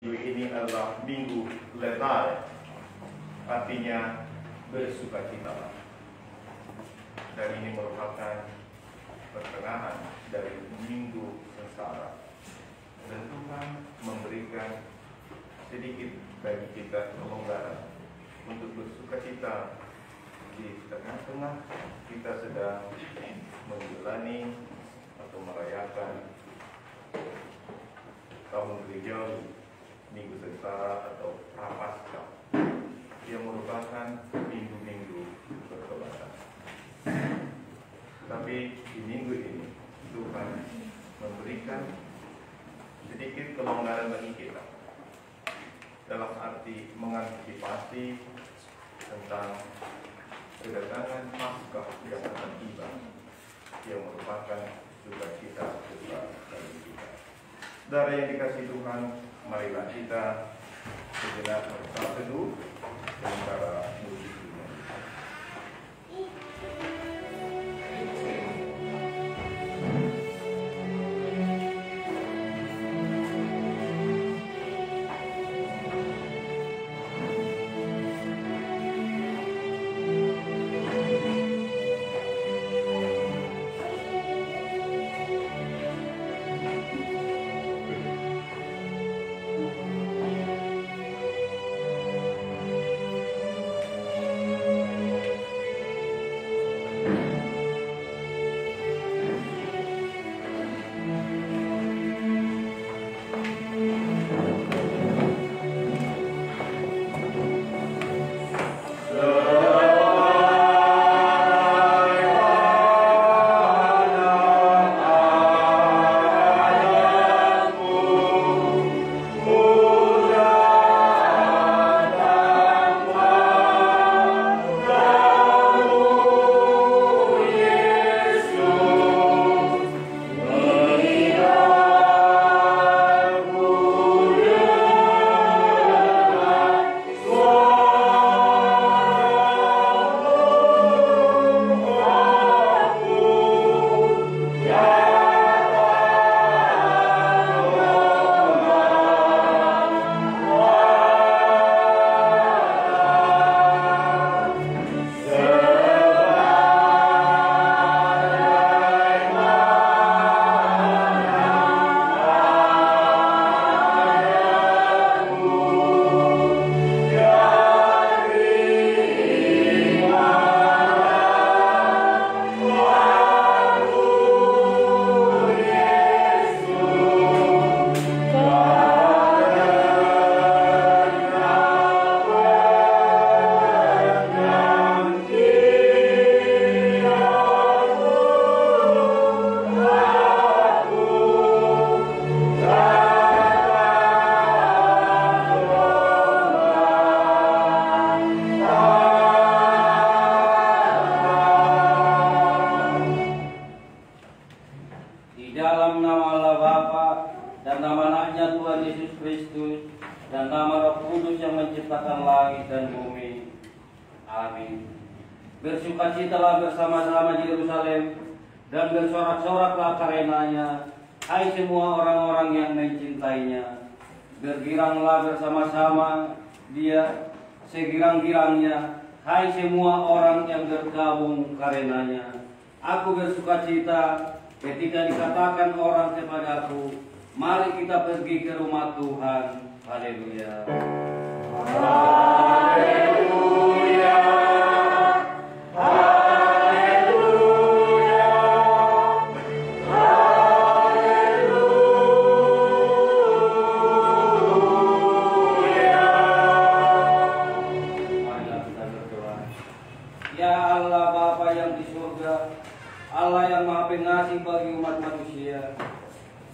Minggu ini adalah Minggu Letare, artinya bersukacita. Dan ini merupakan pertengahan dari Minggu Sengsara. Dan Tuhan memberikan sedikit bagi kita kelonggaran untuk bersukacita di tengah-tengah kita sedang menjalani atau merayakan tahun gerejawi Minggu Sengsara atau Prapaskah yang merupakan minggu-minggu bertobatan. Tapi di minggu ini Tuhan memberikan sedikit kelonggaran bagi kita dalam arti mengantisipasi tentang kedatangan Paskah yang akan tiba, yang merupakan sukacita besar bagi kita. Saudara yang dikasihi Tuhan, marilah kita sejenak berteduh dengan cara musik dunia. Bersukacitalah bersama-sama di Yerusalem dan bersorak-soraklah karenanya, hai semua orang-orang yang mencintainya. Bergiranglah bersama-sama dia segirang-girangnya, hai semua orang yang bergabung karenanya. Aku bersukacita ketika dikatakan orang kepadaku, mari kita pergi ke rumah Tuhan. Haleluya. Haleluya. Allah yang Maha Pengasih bagi umat manusia,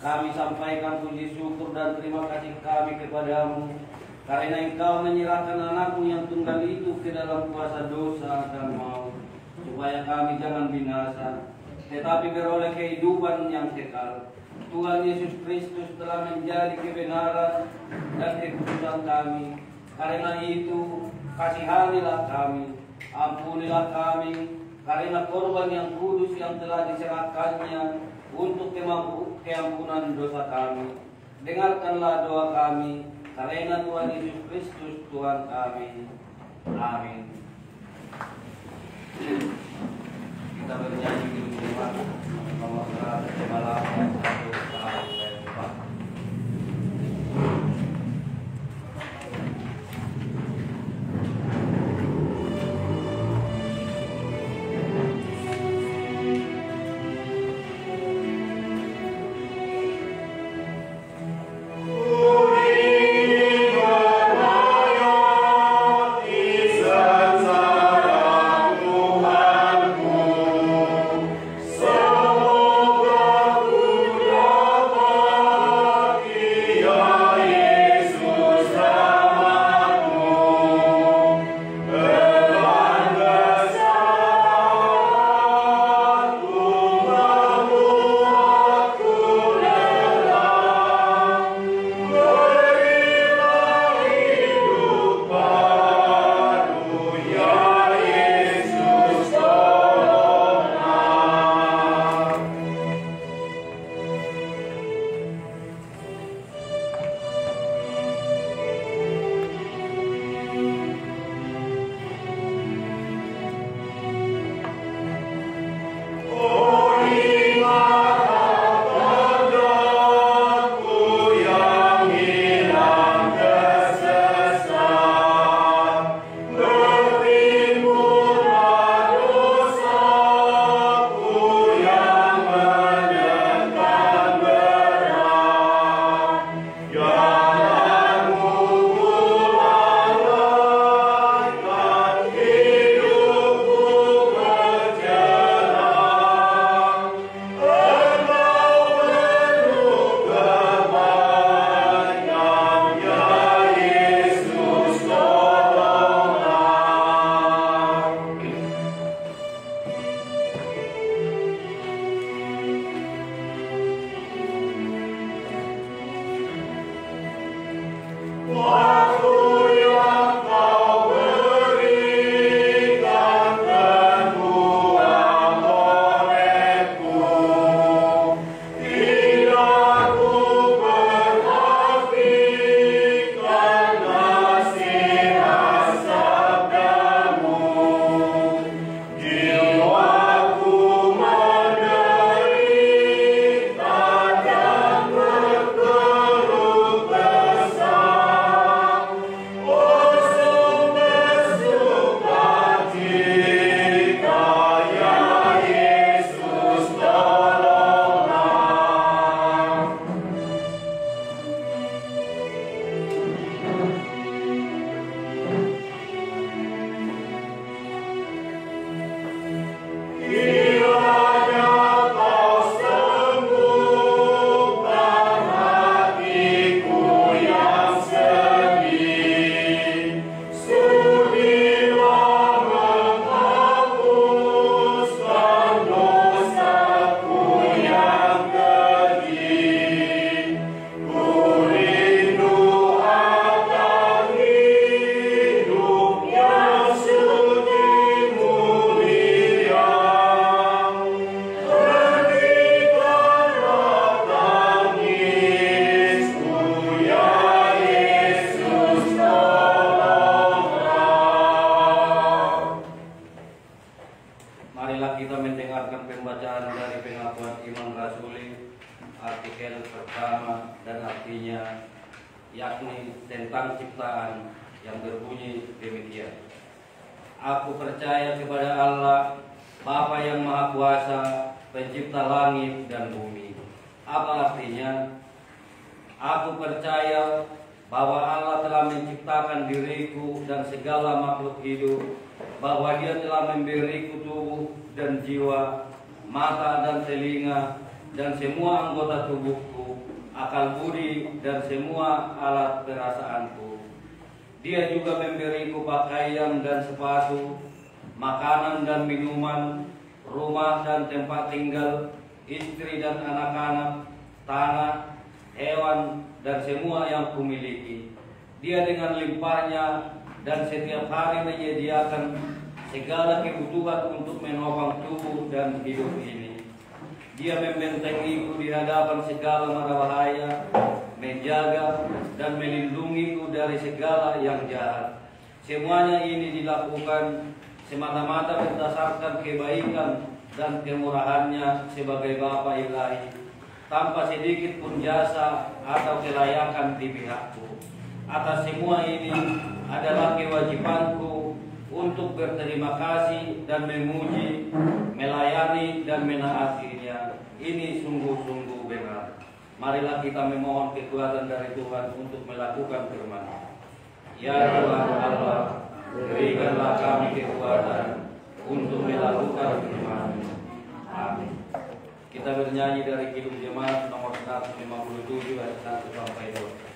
kami sampaikan puji syukur dan terima kasih kami kepadamu karena Engkau menyerahkan anakmu yang tunggal itu ke dalam kuasa dosa dan maut, supaya kami jangan binasa tetapi beroleh kehidupan yang kekal. Tuhan Yesus Kristus telah menjadi kebenaran dan kekudusan kami. Karena itu kasihanilah kami, ampunilah kami karena korban yang kudus yang telah diserahkannya untuk keampunan dosa kami. Dengarkanlah doa kami karena Tuhan Yesus Kristus Tuhan kami. Amin. Kita bernyanyi di rumah nomor 158 satu saat saya lupa. artikel pertama dan artinya, yakni tentang ciptaan yang berbunyi demikian. Aku percaya kepada Allah, Bapa yang Maha Kuasa, pencipta langit dan bumi. Apa artinya? Aku percaya bahwa Allah telah menciptakan diriku dan segala makhluk hidup, bahwa Dia telah memberiku tubuh dan jiwa, mata dan telinga, dan semua anggota tubuhku, akal budi dan semua alat perasaanku. Dia juga memberiku pakaian dan sepatu, makanan dan minuman, rumah dan tempat tinggal, istri dan anak-anak, tanah, hewan, dan semua yang kumiliki. Dia dengan limpahnya dan setiap hari menyediakan segala kebutuhan untuk menopang tubuh dan hidup ini. Dia membentengiku di hadapan segala mara bahaya menjaga, dan melindungiku dari segala yang jahat. Semuanya ini dilakukan semata-mata berdasarkan kebaikan dan kemurahannya sebagai Bapa Ilahi, tanpa sedikit pun jasa atau kelayakan di pihakku. Atas semua ini adalah kewajibanku untuk berterima kasih dan memuji, melayani dan menaatinya. Ini sungguh-sungguh benar. Marilah kita memohon kekuatan dari Tuhan untuk melakukan firman-Nya. Ya Tuhan Allah, berikanlah kami kekuatan untuk melakukan firman-Mu. Amin. Kita bernyanyi dari Kidung Jemaat nomor 157 ayat 1 sampai 2.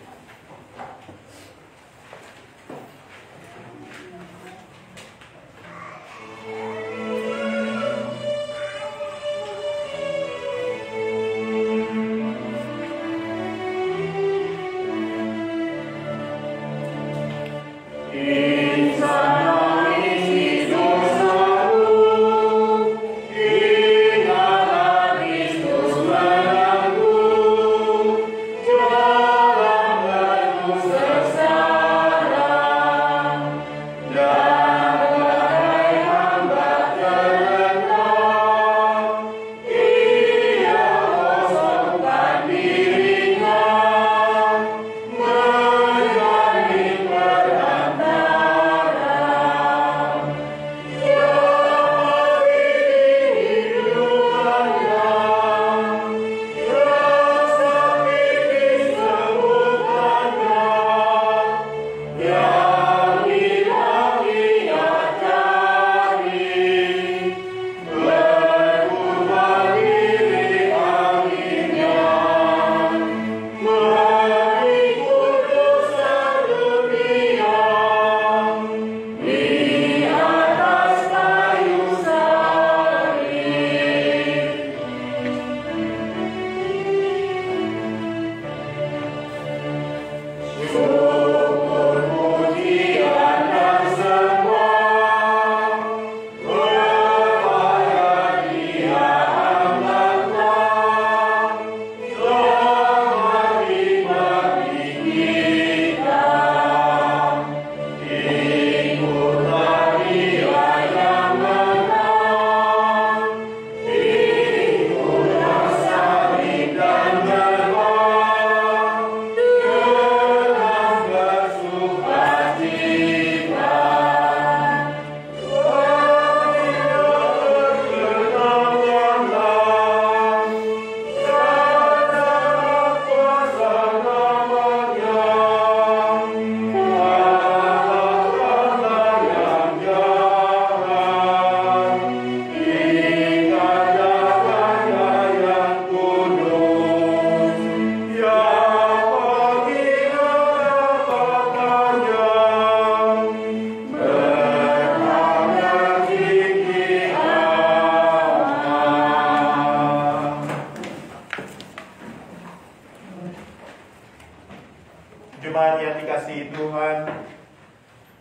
Jemaat yang dikasihi Tuhan,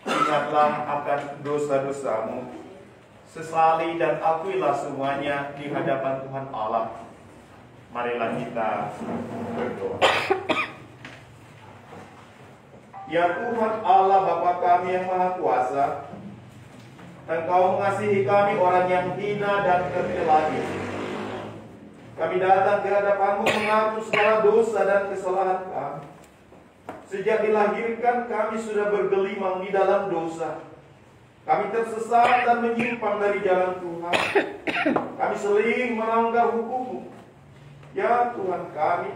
ingatlah akan dosa-dosamu, sesali dan akuilah semuanya di hadapan Tuhan Allah. Marilah kita berdoa. Ya Tuhan Allah Bapa kami yang Maha Kuasa, Engkau mengasihi kami orang yang hina dan tercela ini. Kami datang ke hadapan-Mu mengaku segala dosa dan kesalahan kami. Sejak dilahirkan kami sudah bergelimang di dalam dosa. Kami tersesat dan menyimpang dari jalan Tuhan. Kami sering melanggar hukum-Mu. Ya Tuhan kami,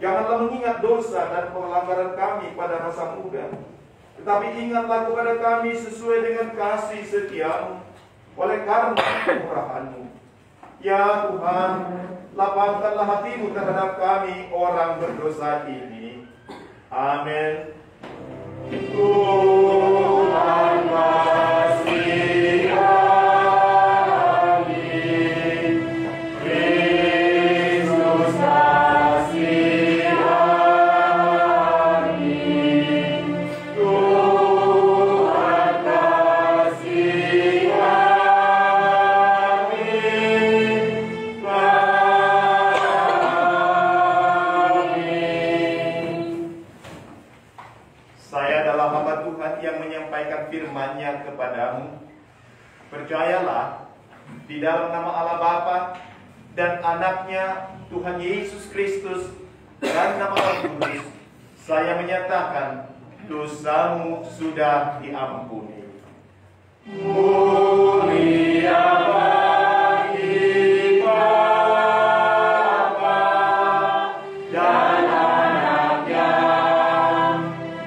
janganlah mengingat dosa dan pelanggaran kami pada masa muda. Tetapi ingatlah kepada kami sesuai dengan kasih setia-Mu oleh karena kemurahan-Mu. Ya Tuhan, lapangkanlah hati-Mu terhadap kami orang berdosa ini. Amin. Tuhan kasih kami, Kristus kasih kami, Tuhan kasih kami, kami. Saya adalah hamba Tuhan yang menyampaikan firman-Nya kepadamu. Percayalah di dalam nama Allah Bapa dan Anaknya Tuhan Yesus Kristus dan nama Roh Kudus, saya menyatakan dosamu sudah diampuni. Mulia bagi Bapa dan Anaknya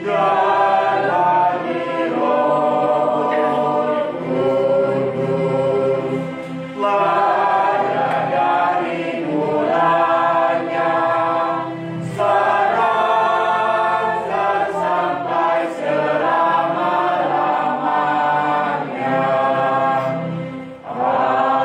dan bagi Roh Kudus, lada dari mulanya sekarang dan sampai selama-lamanya. Amin.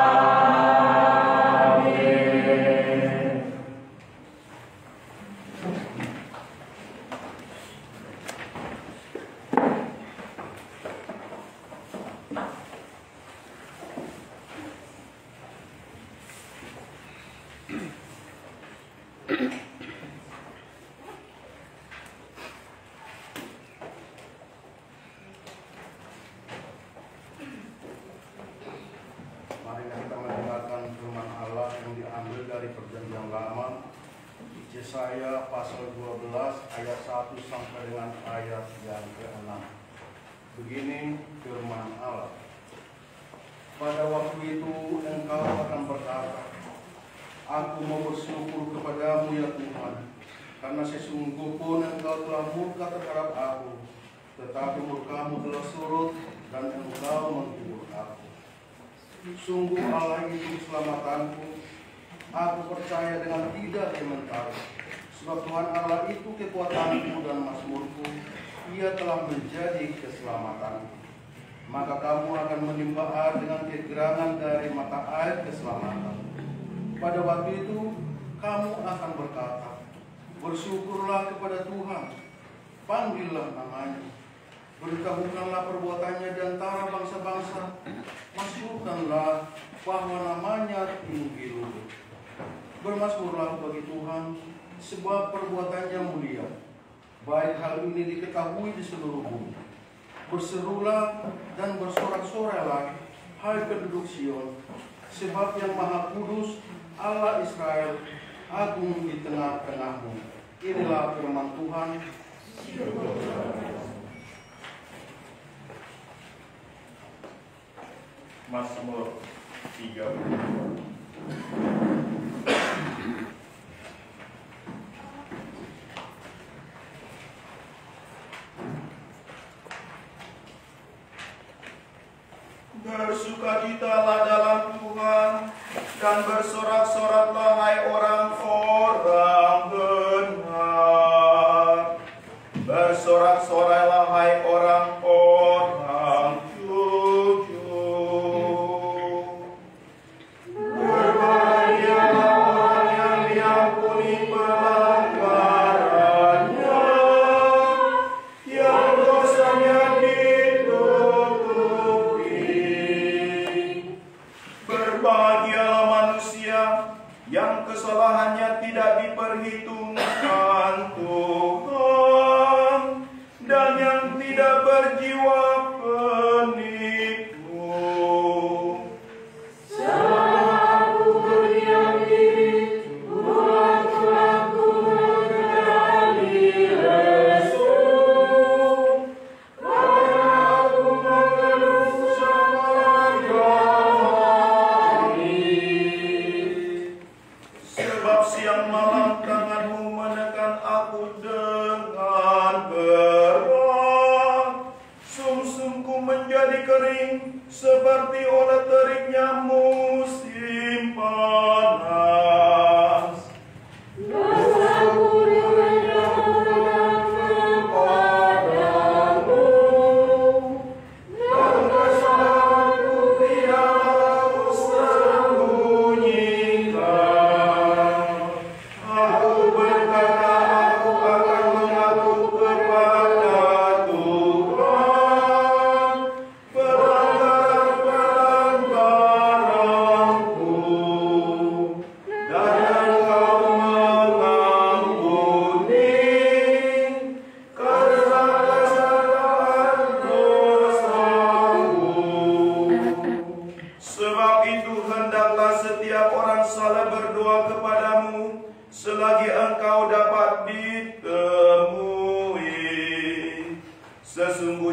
Mari kita mendengarkan firman Allah yang diambil dari Perjanjian Lama, Yesaya pasal 12 ayat 1 sampai dengan ayat yang ke-6. Begini firman Allah. Pada waktu itu engkau akan berkata, Aku mau bersyukur kepadamu ya Tuhan, karena sesungguh pun engkau telah murka terhadap aku, tetapi murkamu telah surut dan engkau menghibur aku. Sungguh Allah itu keselamatanku, aku percaya dengan tidak sementara. Sebab Tuhan Allah itu kekuatanku dan mazmurku, Ia telah menjadi keselamatanku. Maka kamu akan menimba air dengan kegerangan dari mata air keselamatan. Pada waktu itu kamu akan berkata, bersyukurlah kepada Tuhan, panggillah namanya, beritahukanlah perbuatannya di antara bangsa-bangsa, masyhurkanlah bahwa namanya tinggi luhur. Bermasmurlah bagi Tuhan, sebab perbuatannya mulia. Baik hal ini diketahui di seluruh bumi. Berserulah dan bersorak-sorailah, hai penduduk Sion, sebab yang Maha Kudus, Allah Israel, agung di tengah-tengahmu. Inilah firman Tuhan. Mazmur 30. Bersukacitalah dalam Tuhan dan bersorak-soraklah hai orang-orang benar. Bersorak-sorailah hai orang-orang jujur. Berbahagialah orang yang diampuni pelanggarannya, yang dosanya ditutupi. Berbahagialah manusia yang kesalahannya tidak diperhitungkan Tuhan, dan yang tidak berjiwa penipu. Aku berdiam diri, ulang-ulangku mengenali lesu, karena aku mengeluh sepanjang hari. Sebab siang malam tanganmu menekan aku dengan berat. Sumsumku menjadi kering seperti oleh teriknya musim panas. Dosaku direndahkan kepadamu, dan kesalahanku tidaklah aku Sembunyikan. Aku berkata, aku akan mengaku kepada Tuhan pelanggaran-pelanggaranku.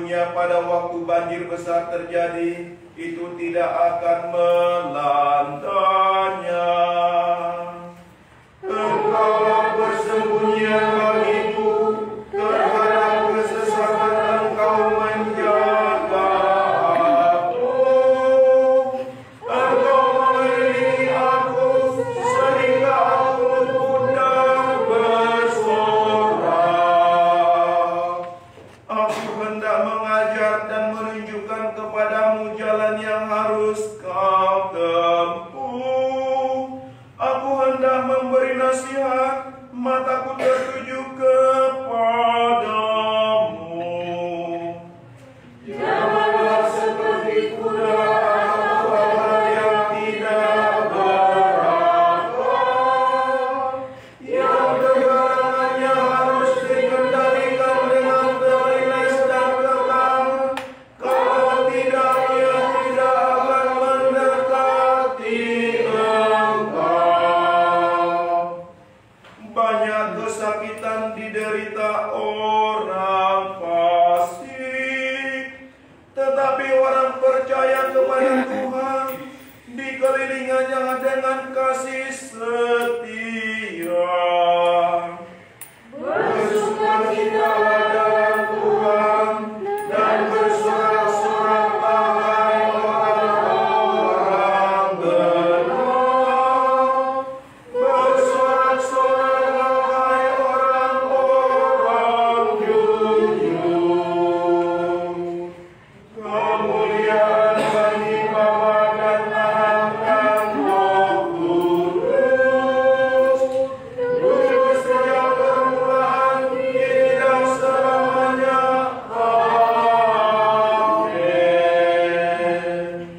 sesungguhnya pada waktu banjir besar terjadi, itu tidak akan melandanya. Engkaulah persembunyian bagiku, terhadap kesesatan Engkau menjaga aku. Engkau mengelilingi aku, sehingga aku luput dan bersorak. Aku hendak mengajar dan menunjukkan kepadamu jalan yang harus kau tempuh. Aku hendak memberi nasihat, mataku tertuju kepadamu. Janganlah seperti kuda atau hal yang tidak berakal, yang kegarangannya harus dikendalikan dengan terines dan kekang. Kalau tidak, ia tidak akan mendekati engkau. Banyak kesakitan diderita orang fasik, tetapi orang percaya kepada Tuhan dikelilinginya dengan kasih setia. Bersukacitalah dalam Tuhan dan bersorak-soraklah hai orang-orang benar. Bersorak-soraklah hai orang-orang jujur. Kemuliaan bagi Bapa dan Anak dan Roh Kudus. Dulu sejak permulaan, kini dan selamanya. Amin.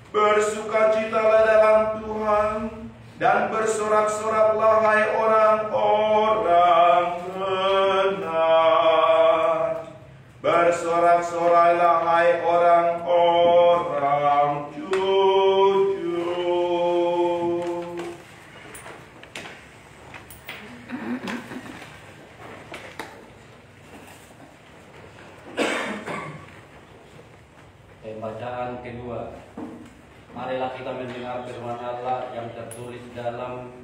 Bersukacitalah dalam Tuhan dan bersorak-soraklah hai orang-orang benar. Bersorak-sorailah hai orang-orang jujur. Pembacaan kedua. Marilah kita mendengar firman Allah yang tertulis dalam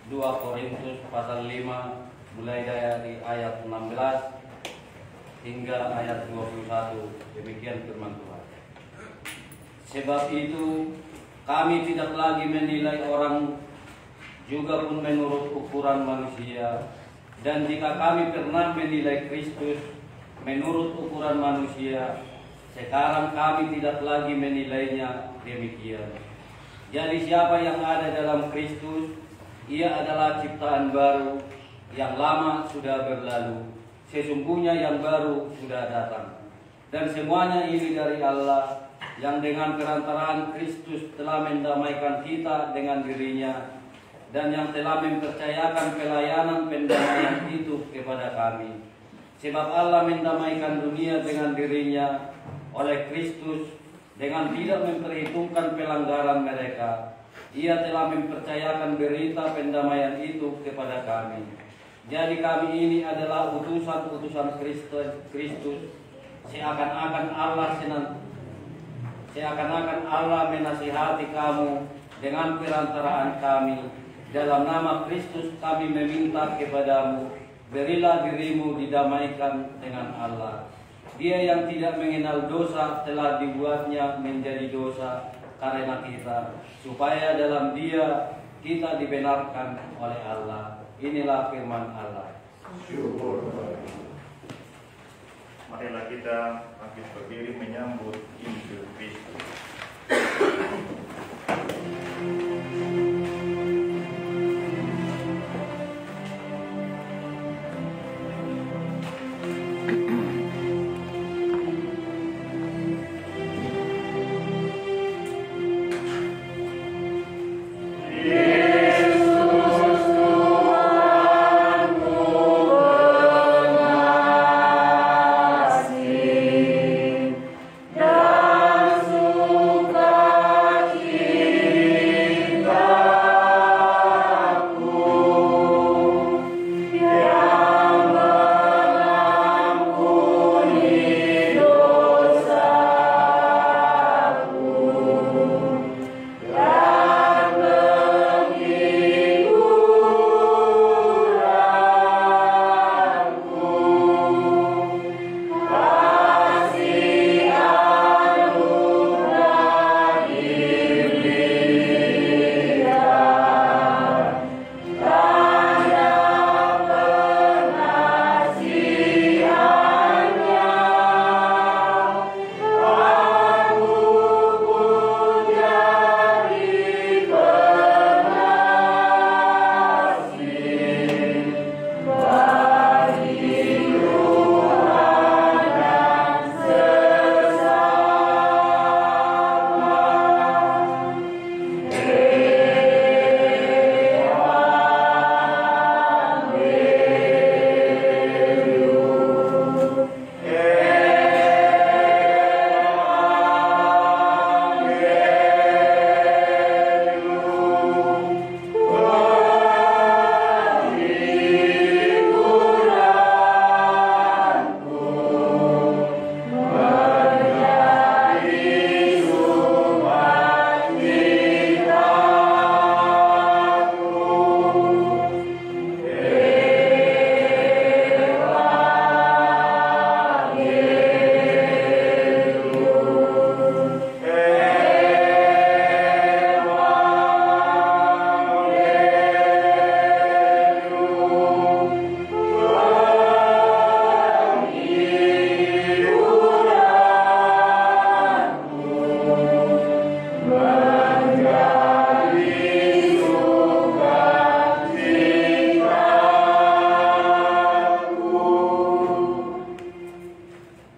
2 Korintus pasal 5 mulai dari ayat 16 hingga ayat 21. Demikian firman Tuhan. Sebab itu kami tidak lagi menilai orang juga pun menurut ukuran manusia. Dan jika kami pernah menilai Kristus menurut ukuran manusia, sekarang kami tidak lagi menilainya demikian. Jadi siapa yang ada dalam Kristus, ia adalah ciptaan baru, yang lama sudah berlalu, sesungguhnya yang baru sudah datang. Dan semuanya ini dari Allah, yang dengan perantaraan Kristus telah mendamaikan kita dengan dirinya, dan yang telah mempercayakan pelayanan pendamaian itu kepada kami. Sebab Allah mendamaikan dunia dengan dirinya oleh Kristus, dengan tidak memperhitungkan pelanggaran mereka. Ia telah mempercayakan berita pendamaian itu kepada kami. Jadi kami ini adalah utusan-utusan Kristus, seakan-akan Allah menasihati kamu dengan perantaraan kami. Dalam nama Kristus kami meminta kepadamu, berilah dirimu didamaikan dengan Allah. Dia yang tidak mengenal dosa telah dibuatnya menjadi dosa karena kita, supaya dalam Dia kita dibenarkan oleh Allah. Inilah firman Allah. Syukur. Marilah kita bangkit berdiri menyambut Injil Kristus. Dan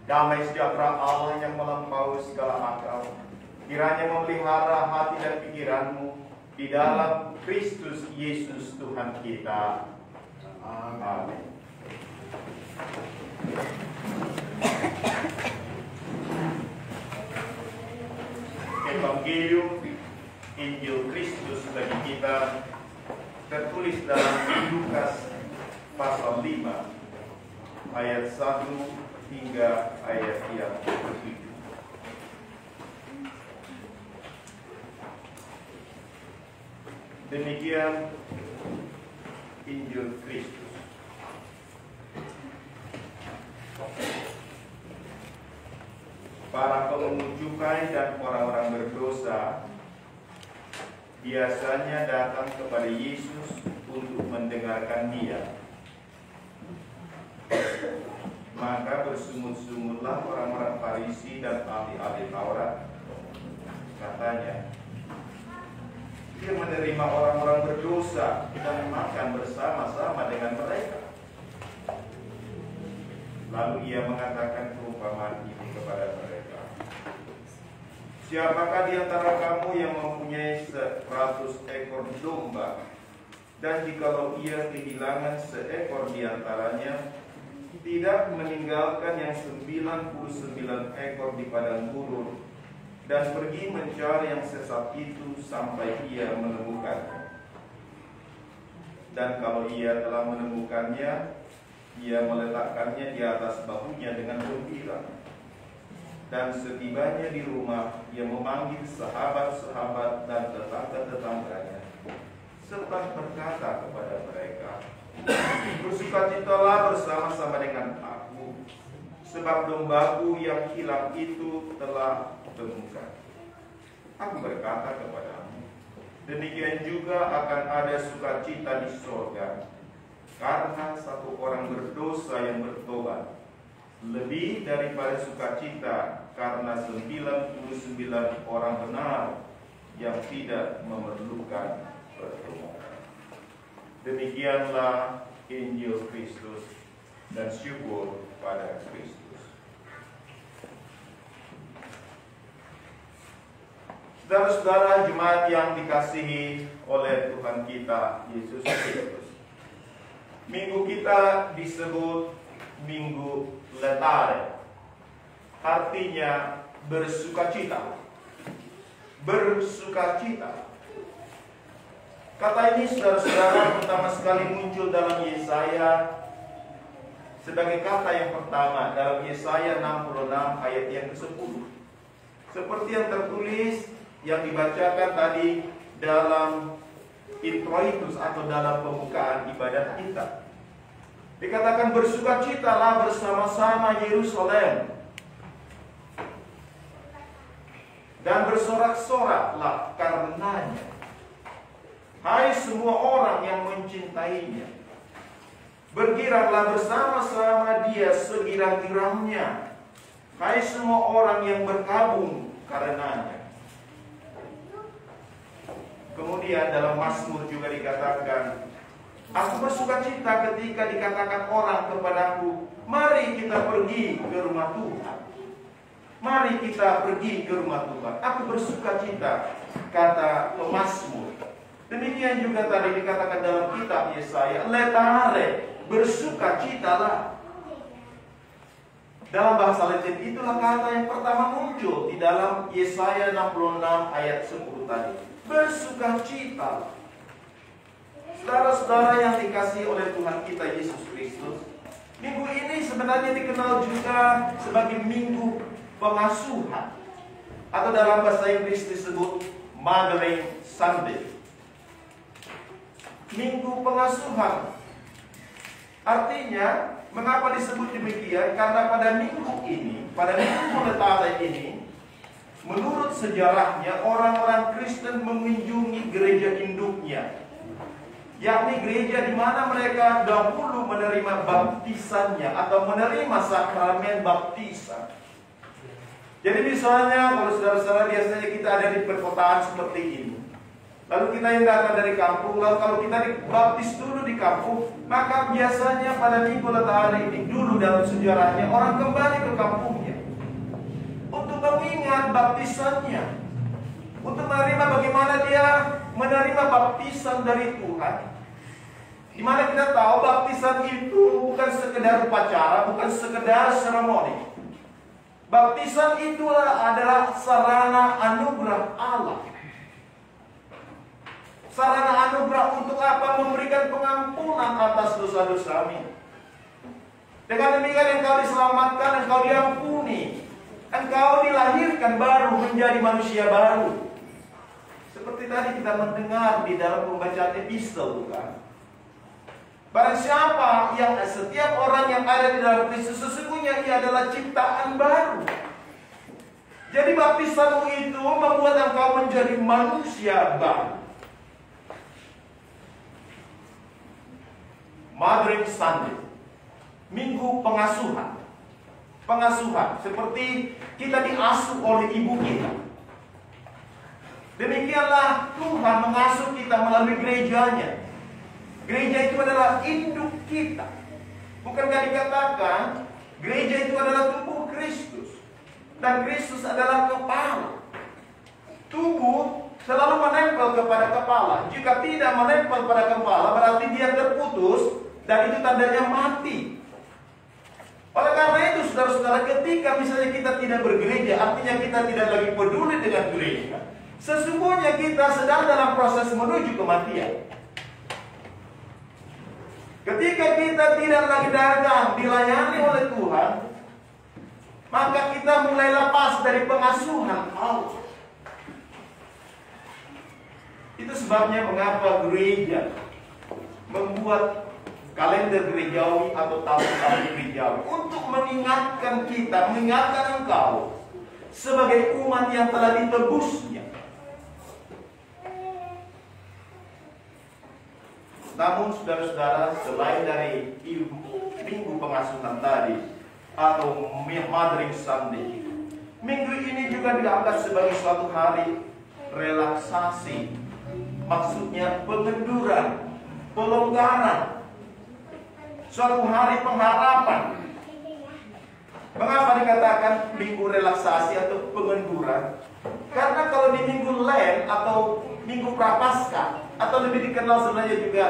Damai sejahtera Allah yang melampaui segala akal kiranya memelihara hati dan pikiranmu di dalam Kristus Yesus Tuhan kita. Amin. Evangelium Injil Kristus bagi kita tertulis dalam Lukas pasal 5 ayat 1 hingga ayat yang ke-7. Demikian Injil Kristus. Para pemungut cukai dan orang-orang berdosa biasanya datang kepada Yesus untuk mendengarkan Dia. Maka bersungut-sungutlah orang-orang Farisi dan ahli-ahli Taurat. Katanya, Dia menerima orang-orang berdosa dan makan bersama-sama dengan mereka. Lalu Ia mengatakan perumpamaan ini kepada mereka. Siapakah di antara kamu yang mempunyai 100 ekor domba, dan jikalau ia kehilangan seekor di antaranya, tidak meninggalkan yang 99 ekor di padang gurun dan pergi mencari yang sesat itu sampai ia menemukannya. Dan kalau ia telah menemukannya, ia meletakkannya di atas bahunya dengan gembira. Dan setibanya di rumah, ia memanggil sahabat-sahabat dan tetangga-tetangganya, serta berkata kepada mereka, bersukacitalah bersama-sama dengan aku, sebab dombaku yang hilang itu telah temukan. Aku berkata kepadamu, demikian juga akan ada sukacita di sorga karena satu orang berdosa yang bertobat, lebih daripada sukacita karena 99 orang benar yang tidak memerlukan pertolongan. Demikianlah Injil Kristus, dan syukur pada Kristus. Saudara-saudara jemaat yang dikasihi oleh Tuhan kita Yesus Kristus, minggu kita disebut Minggu Letare, artinya bersukacita. Bersukacita. Kata ini saudara-saudara pertama sekali muncul dalam Yesaya sebagai kata yang pertama dalam Yesaya 66 ayat yang ke-10. Seperti yang tertulis yang dibacakan tadi dalam introitus atau dalam pembukaan ibadat kita. Dikatakan bersukacitalah bersama-sama Yerusalem dan bersorak-soraklah karenanya. Hai semua orang yang mencintainya, bergiranglah bersama-sama Dia segirang-girangnya. Hai semua orang yang berkabung karenanya. Kemudian dalam Mazmur juga dikatakan, aku bersukacita ketika dikatakan orang kepadaku, mari kita pergi ke rumah Tuhan. Mari kita pergi ke rumah Tuhan. Aku bersukacita, kata pemazmur. Demikian juga tadi dikatakan dalam kitab Yesaya, letare, bersukacitalah. Dalam bahasa Latin itulah kata yang pertama muncul di dalam Yesaya 66 ayat 10 tadi. Bersukacita. Saudara-saudara yang dikasihi oleh Tuhan kita Yesus Kristus, minggu ini sebenarnya dikenal juga sebagai Minggu Pengasuhan, atau dalam bahasa Inggris disebut Mothering Sunday. Minggu Pengasuhan. Artinya, mengapa disebut demikian? Karena pada minggu ini, pada Minggu Letare ini, menurut sejarahnya orang-orang Kristen mengunjungi gereja induknya, yakni gereja di mana mereka dahulu menerima baptisannya atau menerima sakramen baptisan. Jadi misalnya kalau saudara-saudara biasanya kita ada di perkotaan seperti ini, lalu kita yang datang dari kampung, lalu kalau kita dibaptis dulu di kampung, maka biasanya pada minggu letakar ini dulu dalam sejarahnya orang kembali ke kampungnya untuk mengingat baptisannya, untuk menerima bagaimana dia menerima baptisan dari Tuhan. Di mana kita tahu baptisan itu bukan sekedar upacara, bukan sekedar seremoni. Baptisan itulah adalah sarana anugerah Allah. Sarana anugerah untuk apa? Memberikan pengampunan atas dosa-dosa kami. Dengan demikian engkau diselamatkan, engkau diampuni, engkau dilahirkan baru menjadi manusia baru. Seperti tadi kita mendengar di dalam pembacaan epistel, bukan? Barang siapa yang setiap orang yang ada di dalam Kristus, sesungguhnya ia adalah ciptaan baru. Jadi baptisanmu itu membuat engkau menjadi manusia baru. Mothering Sunday, minggu pengasuhan. Pengasuhan, seperti kita diasuh oleh ibu kita. Demikianlah Tuhan mengasuh kita melalui gerejanya. Gereja itu adalah induk kita. Bukankah dikatakan gereja itu adalah tubuh Kristus, dan Kristus adalah kepala. Tubuh selalu menempel kepada kepala. Jika tidak menempel pada kepala, berarti dia terputus, dan itu tandanya mati. Oleh karena itu, saudara-saudara, ketika misalnya kita tidak bergereja, artinya kita tidak lagi peduli dengan gereja, sesungguhnya kita sedang dalam proses menuju kematian. Ketika kita tidak lagi dagang, dilayani oleh Tuhan, maka kita mulai lepas dari pengasuhan Allah. Itu sebabnya mengapa gereja membuat kalender gerejawi atau tahun-tahun gerejawi untuk mengingatkan kita, mengingatkan engkau sebagai umat yang telah ditebusnya. Namun saudara-saudara, selain dari minggu pengasuhan tadi atau Mothering Sunday, minggu ini juga dianggap sebagai suatu hari relaksasi. Maksudnya pengenduran, pelonggaran, suatu hari pengharapan. Mengapa dikatakan minggu relaksasi atau pengenduran? Karena kalau di minggu Lent atau minggu Prapaskah, atau lebih dikenal sebenarnya juga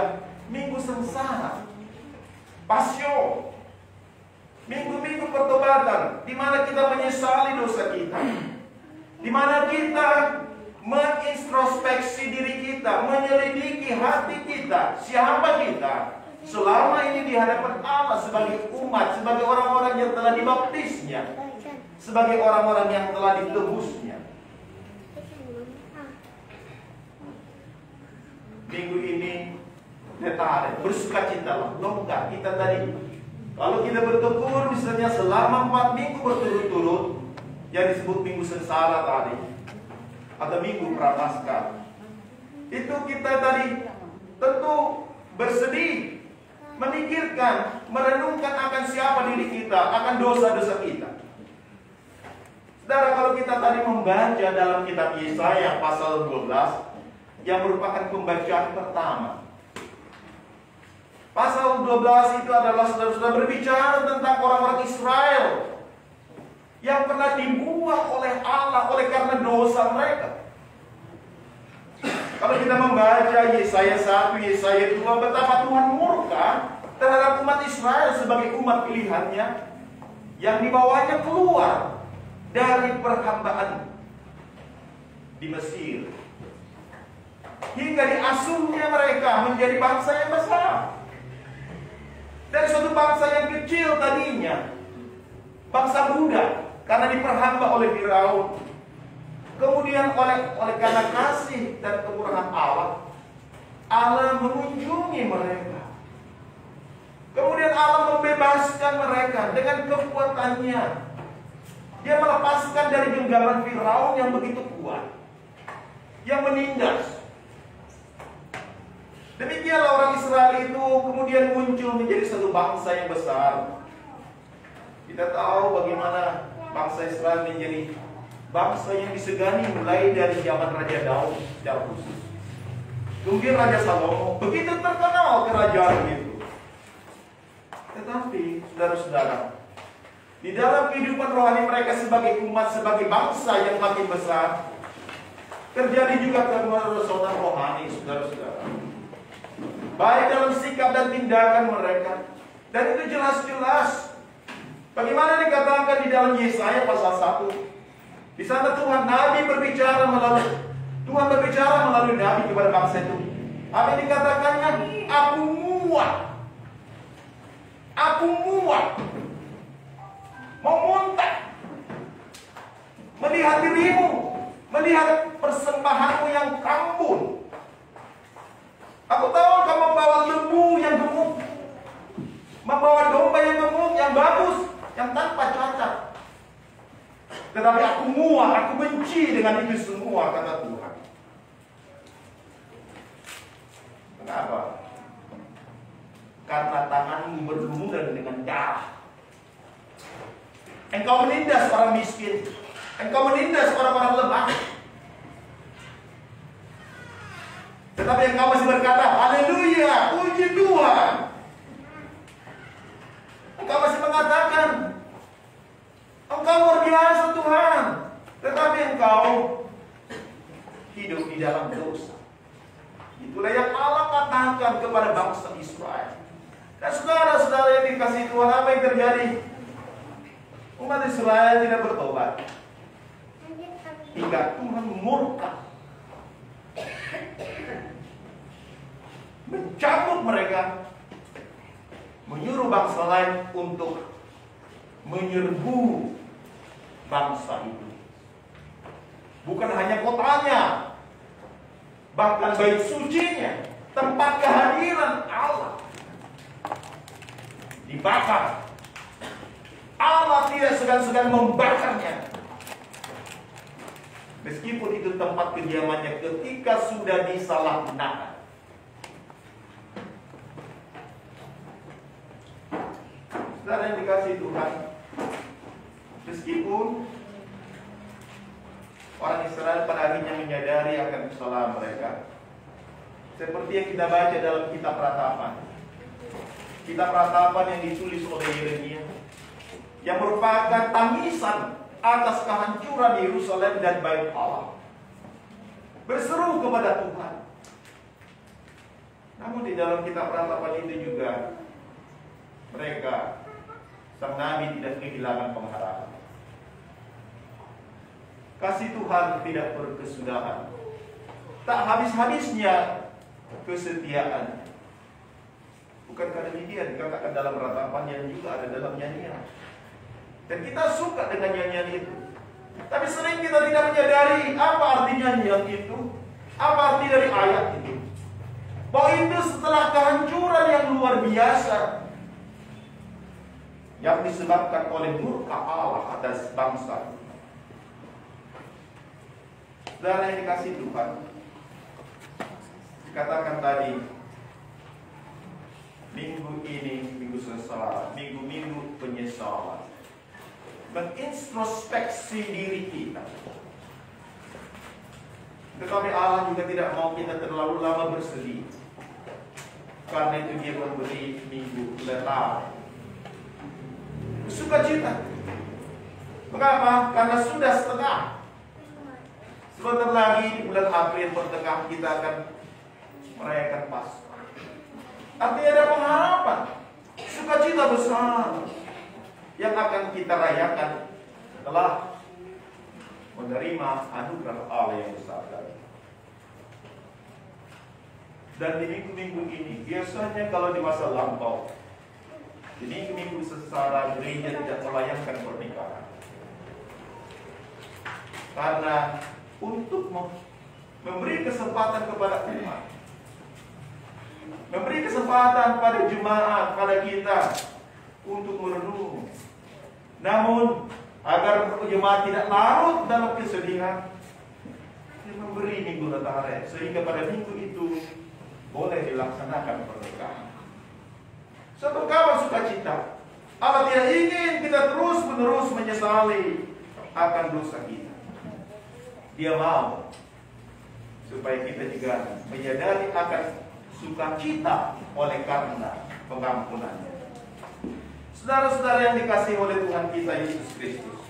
minggu sengsara, Pasio, minggu-minggu pertobatan, di mana kita menyesali dosa kita, di mana kita mengintrospeksi diri kita, menyelidiki hati kita, siapa kita selama ini di hadapan Allah sebagai umat, sebagai orang-orang yang telah dibaptisnya, sebagai orang-orang yang telah ditebusnya. Minggu ini letare, bersukacitalah, longgar kita tadi. Kalau kita bertekun misalnya selama 4 minggu berturut-turut, yang disebut minggu sengsara tadi, atau minggu Prapaskah, itu kita tadi tentu bersedih, memikirkan, merenungkan akan siapa diri kita, akan dosa-dosa kita. Saudara, kalau kita tadi membaca dalam kitab Yesaya pasal 12, yang merupakan pembacaan pertama, pasal 12 itu adalah saudara-saudara berbicara tentang orang-orang Israel yang pernah dibuang oleh Allah oleh karena dosa mereka. Kalau kita membaca Yesaya 1, Yesaya 2, betapa Tuhan murka terhadap umat Israel sebagai umat pilihannya yang dibawanya keluar dari perhambaan di Mesir, hingga diasuhnya mereka menjadi bangsa yang besar. Dari suatu bangsa yang kecil tadinya, bangsa budak, karena diperhamba oleh Firaun. Kemudian oleh karena kasih dan kemurahan Allah, Allah mengunjungi mereka. Kemudian Allah membebaskan mereka dengan kekuatannya. Dia melepaskan dari genggaman Firaun yang begitu kuat, yang menindas. Demikianlah orang Israel itu kemudian muncul menjadi satu bangsa yang besar. Kita tahu bagaimana bangsa Israel menjadi bangsa yang disegani mulai dari zaman Raja Daud secara khusus. Mungkin Raja Salomo begitu terkenal kerajaan itu. Tetapi saudara-saudara, di dalam kehidupan rohani mereka sebagai umat, sebagai bangsa yang makin besar, terjadi juga kemerosotan rohani, saudara-saudara. Baik dalam sikap dan tindakan mereka. Dan itu jelas-jelas. Bagaimana dikatakan di dalam Yesaya pasal 1. Di sana Tuhan berbicara melalui nabi kepada bangsa itu. Apa yang dikatakannya? Aku muak. Memuntah. Melihat dirimu. Melihat persembahanmu yang kambun. Aku tahu kau membawa lembu yang gemuk, membawa domba yang gemuk, yang bagus, yang tanpa cacat. Tetapi aku muak, aku benci dengan itu semua, kata Tuhan. Kenapa? Karena tanganmu berlumuran dengan darah. Engkau menindas orang miskin, engkau menindas orang-orang lemah. Tetapi engkau masih berkata, haleluya, puji Tuhan. Engkau masih mengatakan, engkau luar biasa Tuhan. Tetapi engkau hidup di dalam dosa. Itulah yang Allah katakan kepada bangsa Israel. Dan saudara-saudara yang dikasihi Tuhan, apa yang terjadi? Umat Israel tidak bertobat hingga Tuhan murka, mencabut mereka, menyuruh bangsa lain untuk menyerbu bangsa itu. Bukan hanya kotanya, bahkan bait sucinya, tempat kehadiran Allah dibakar. Allah tidak segan-segan membakarnya. Meskipun itu tempat kediamannya ketika sudah disalahgunakan. Saudara yang dikasihi Tuhan, meskipun orang Israel pada akhirnya menyadari akan kesalahan mereka, seperti yang kita baca dalam kitab Ratapan. Kitab Ratapan yang ditulis oleh Yeremia, yang merupakan tangisan atas kehancuran Yerusalem dan bait Allah. Berseru kepada Tuhan. Namun di dalam kitab Ratapan itu juga mereka, sang nabi, tidak kehilangan pengharapan. Kasih Tuhan tidak berkesudahan. Tak habis-habisnya kesetiaan. Bukankah demikian dikatakan dalam Ratapan yang juga ada dalam nyanyian? Dan kita suka dengan nyanyian itu. Tapi sering kita tidak menyadari apa arti nyanyian itu, apa arti dari ayat itu. Bahwa itu setelah kehancuran yang luar biasa yang disebabkan oleh murka Allah atas bangsa. Dan yang dikasih Tuhan, dikatakan tadi, minggu ini minggu sesalan, minggu-minggu penyesalan, mengintrospeksi diri kita. Tetapi Allah juga tidak mau kita terlalu lama bersedih. Karena itu Dia memberi minggu lelah, sukacita. Mengapa? Karena sudah setengah. Sebentar lagi di bulan April pertengahan kita akan merayakan Paskah. Artinya ada pengharapan, sukacita besar yang akan kita rayakan setelah menerima anugerah Allah yang besar tadi. Dan di minggu-minggu ini, biasanya kalau di masa lampau, di minggu-minggu sesaran, gereja tidak melayangkan pernikahan. Karena untuk memberi kesempatan kepada umat, memberi kesempatan pada jemaat, pada kita untuk merenung. Namun agar jemaat tidak larut dalam kesedihan, Dia memberi minggu Natal, sehingga pada minggu itu boleh dilaksanakan pernikahan. Satu kabar sukacita. Allah tidak ingin kita terus-menerus menyesali akan dosa kita. Dia mau supaya kita juga menyadari akan sukacita oleh karena pengampunannya. Saudara-saudara yang dikasihi oleh Tuhan kita Yesus Kristus,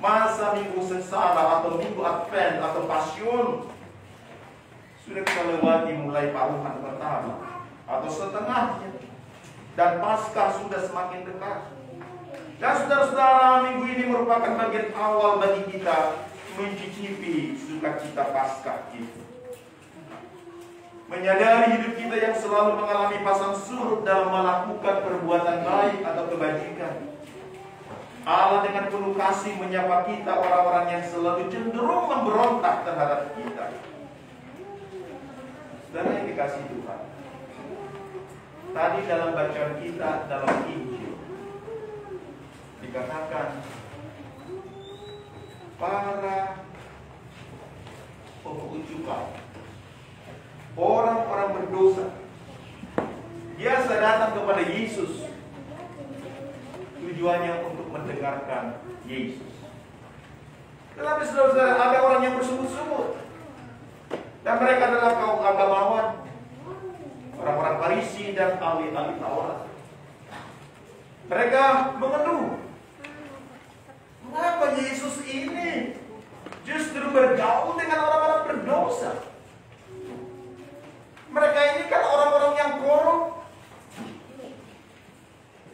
masa minggu sengsara atau minggu Advent atau Pasion sudah kita lewati mulai paruhan pertama atau setengahnya, dan Paskah sudah semakin dekat. Dan saudara-saudara, minggu ini merupakan bagian awal bagi kita mencicipi sukacita Paskah itu. Menyadari hidup kita yang selalu mengalami pasang surut dalam melakukan perbuatan baik atau kebajikan. Allah dengan penuh kasih menyapa kita, orang-orang yang selalu cenderung memberontak terhadap kita. Saudara yang dikasihi Tuhan, tadi dalam bacaan kita dalam Injil dikatakan para pemungut cukai, orang-orang berdosa, biasa datang kepada Yesus tujuannya untuk mendengarkan Yesus. Tetapi saudara-saudara, ada orang yang bersungut-sungut, dan mereka adalah kaum agamawan, orang-orang Farisi dan ahli-ahli Taurat. Mereka mengeluh, mengapa Yesus ini justru bergaul dengan orang-orang berdosa? Mereka ini kan orang-orang yang korup.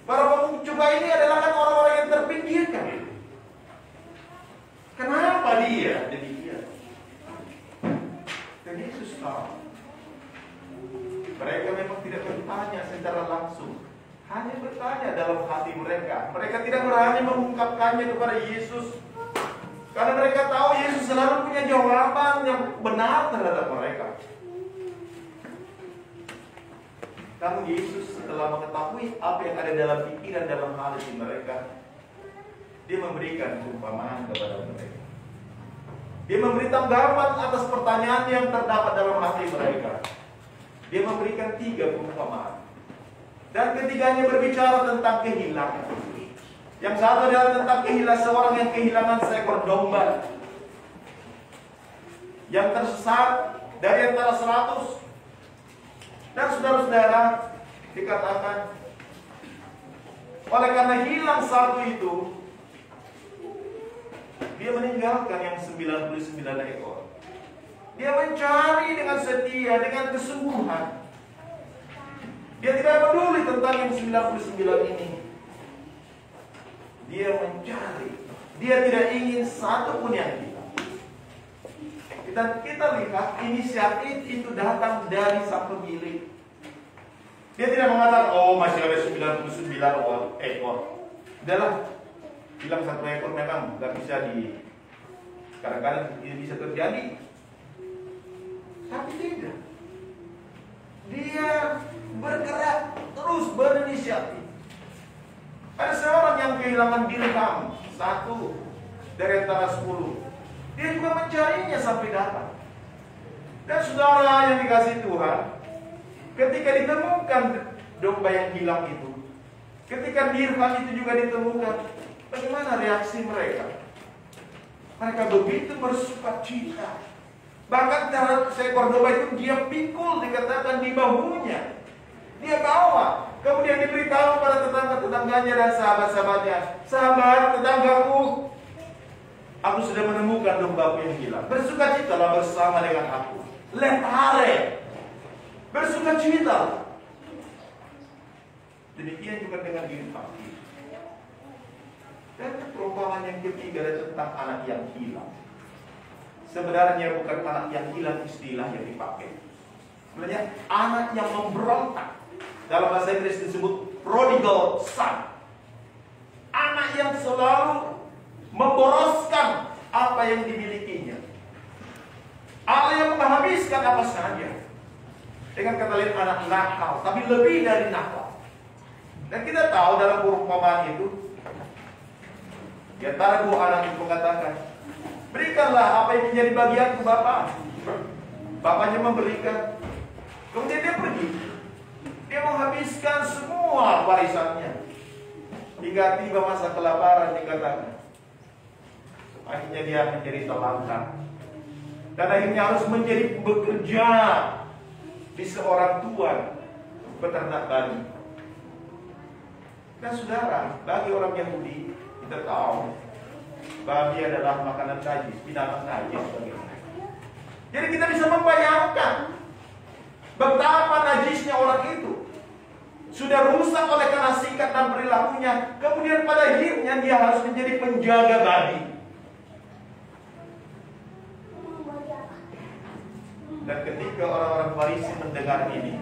Para pemungut cukai ini adalah kan orang-orang yang terpinggirkan. Kenapa dia demikian? Dan Yesus tahu. Mereka memang tidak bertanya secara langsung, hanya bertanya dalam hati mereka. Mereka tidak berani mengungkapkannya kepada Yesus, karena mereka tahu Yesus selalu punya jawaban yang benar terhadap mereka. Namun Yesus setelah mengetahui apa yang ada dalam pikiran, dalam hati mereka, Dia memberikan perumpamaan kepada mereka. Dia memberi tanggapan atas pertanyaan yang terdapat dalam hati mereka. Dia memberikan 3 perumpamaan. Dan ketiganya berbicara tentang kehilangan. Yang satu adalah tentang kehilangan seorang yang kehilangan seekor domba, yang tersesat dari antara 100. Dan saudara-saudara, dikatakan oleh karena hilang satu itu, dia meninggalkan yang 99 ekor. Dia mencari dengan setia, dengan kesungguhan. Dia tidak peduli tentang yang 99 ini. Dia mencari. Dia tidak ingin satu pun yang hilang. Dan kita lihat inisiatif itu datang dari sang pemilik. Dia tidak mengatakan, oh masih ada 99 ekor. Udahlah, hilang 1 ekor memang nggak bisa kadang-kadang ini bisa terjadi. Tapi tidak. Dia bergerak terus berinisiatif. Ada seorang yang kehilangan dirham 1 dari antara 10. Dia juga mencarinya sampai dapat. Dan saudara yang dikasihi Tuhan, ketika ditemukan domba yang hilang itu, ketika dirham itu juga ditemukan, bagaimana reaksi mereka? Mereka begitu bersukacita. Bahkan seekor domba itu dia pikul, dikatakan di bahunya. Dia bawa, kemudian diberitahu pada tetangga-tetangganya dan sahabat-sahabatnya, sahabat, tetanggaku, aku sudah menemukan dombaku yang hilang. Bersukacitalah bersama dengan aku. Letare, bersukacita. Demikian juga dengan dirham. Dan perumpamaan yang ketiga adalah tentang anak yang hilang. Sebenarnya bukan anak yang hilang istilah yang dipakai. Sebenarnya anak yang memberontak. Dalam bahasa Inggris disebut prodigal son. Anak yang selalu memboroskan apa yang dimilikinya. Allah yang menghabiskan apa saja. Dengan kata lain anak nakal, tapi lebih dari nakal. Dan kita tahu dalam perumpamaan itu, di antara 2 anak itu mengatakan, berikanlah apa yang menjadi bagianku Bapa. Bapaknya memberikan. Kemudian dia pergi. Dia menghabiskan semua warisannya. Hingga tiba masa kelaparan, dikatakan. Akhirnya dia menjadi telanjang. dan akhirnya harus menjadi bekerja di seorang tuan peternak babi. Dan saudara, bagi orang Yahudi kita tahu babi adalah makanan najis, binatang najis bagi mereka. Jadi kita bisa membayangkan betapa najisnya orang itu. Sudah rusak oleh karena sikap dan perilakunya. Kemudian pada akhirnya dia harus menjadi penjaga babi. Dan ketika orang-orang Farisi mendengar ini,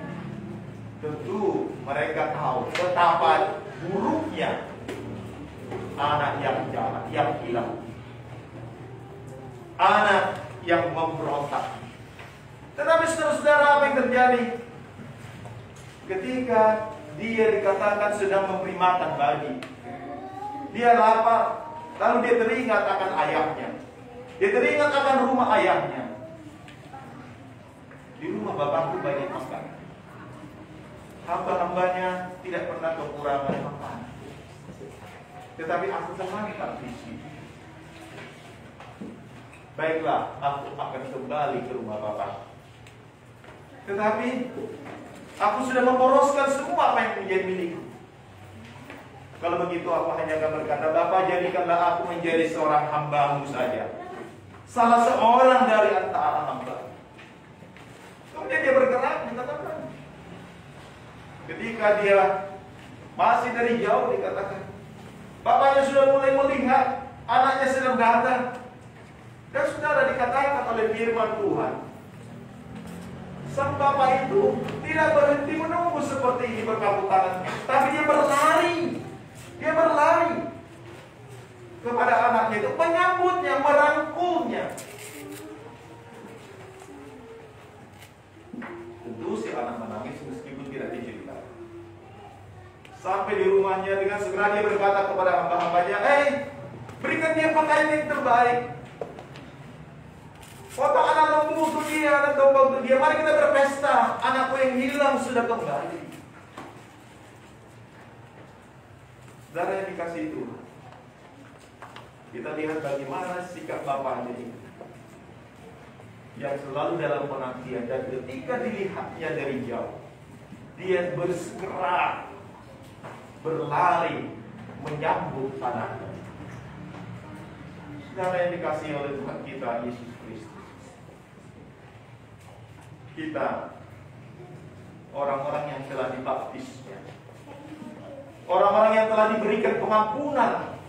tentu mereka tahu betapa buruknya anak yang jahat, yang hilang, anak yang memberontak. Tetapi saudara-saudara, apa yang terjadi ketika dia dikatakan sedang memberi makan babi? Dia lapar, lalu dia teringat akan ayahnya. Dia teringat akan rumah ayahnya. Di rumah bapakku banyak makan. Hamba-hambanya tidak pernah kekurangan makan. Tetapi aku terlantar di sini. Baiklah, aku akan kembali ke rumah bapak. Tetapi aku sudah memboroskan semua apa yang menjadi milikku. Kalau begitu aku hanya akan berkata, Bapak, jadikanlah aku menjadi seorang hamba-Mu saja, salah seorang dari antara hamba. Kemudian dia bergerak, dikatakan. Ketika dia masih dari jauh, dikatakan, bapaknya sudah mulai melihat anaknya sedang datang. Dan saudara, dikatakan oleh firman Tuhan, sang bapak itu tidak berhenti menunggu seperti ini berkabut tangan, tapi dia berlari. Dia berlari kepada anaknya itu, menyambutnya, merangkulnya. Tentu si anak menangis meskipun tidak diceritakan. Sampai di rumahnya, dengan segera dia berkata kepada hamba-hambanya, berikan dia pakaian yang terbaik. Potong anak lembu untuk dia, anak domba untuk dia. Mari kita berpesta, anakku yang hilang sudah kembali. Saudara yang dikasihi Tuhan, kita lihat bagaimana sikap bapaknya ini, yang selalu dalam penantian, dan ketika dilihatnya dari jauh, dia bersegera berlari menyambut anaknya. Saudara yang dikasihi oleh Tuhan kita Yesus Kristus, kita orang-orang yang telah dibaptisnya, orang-orang yang telah diberikan pengampunan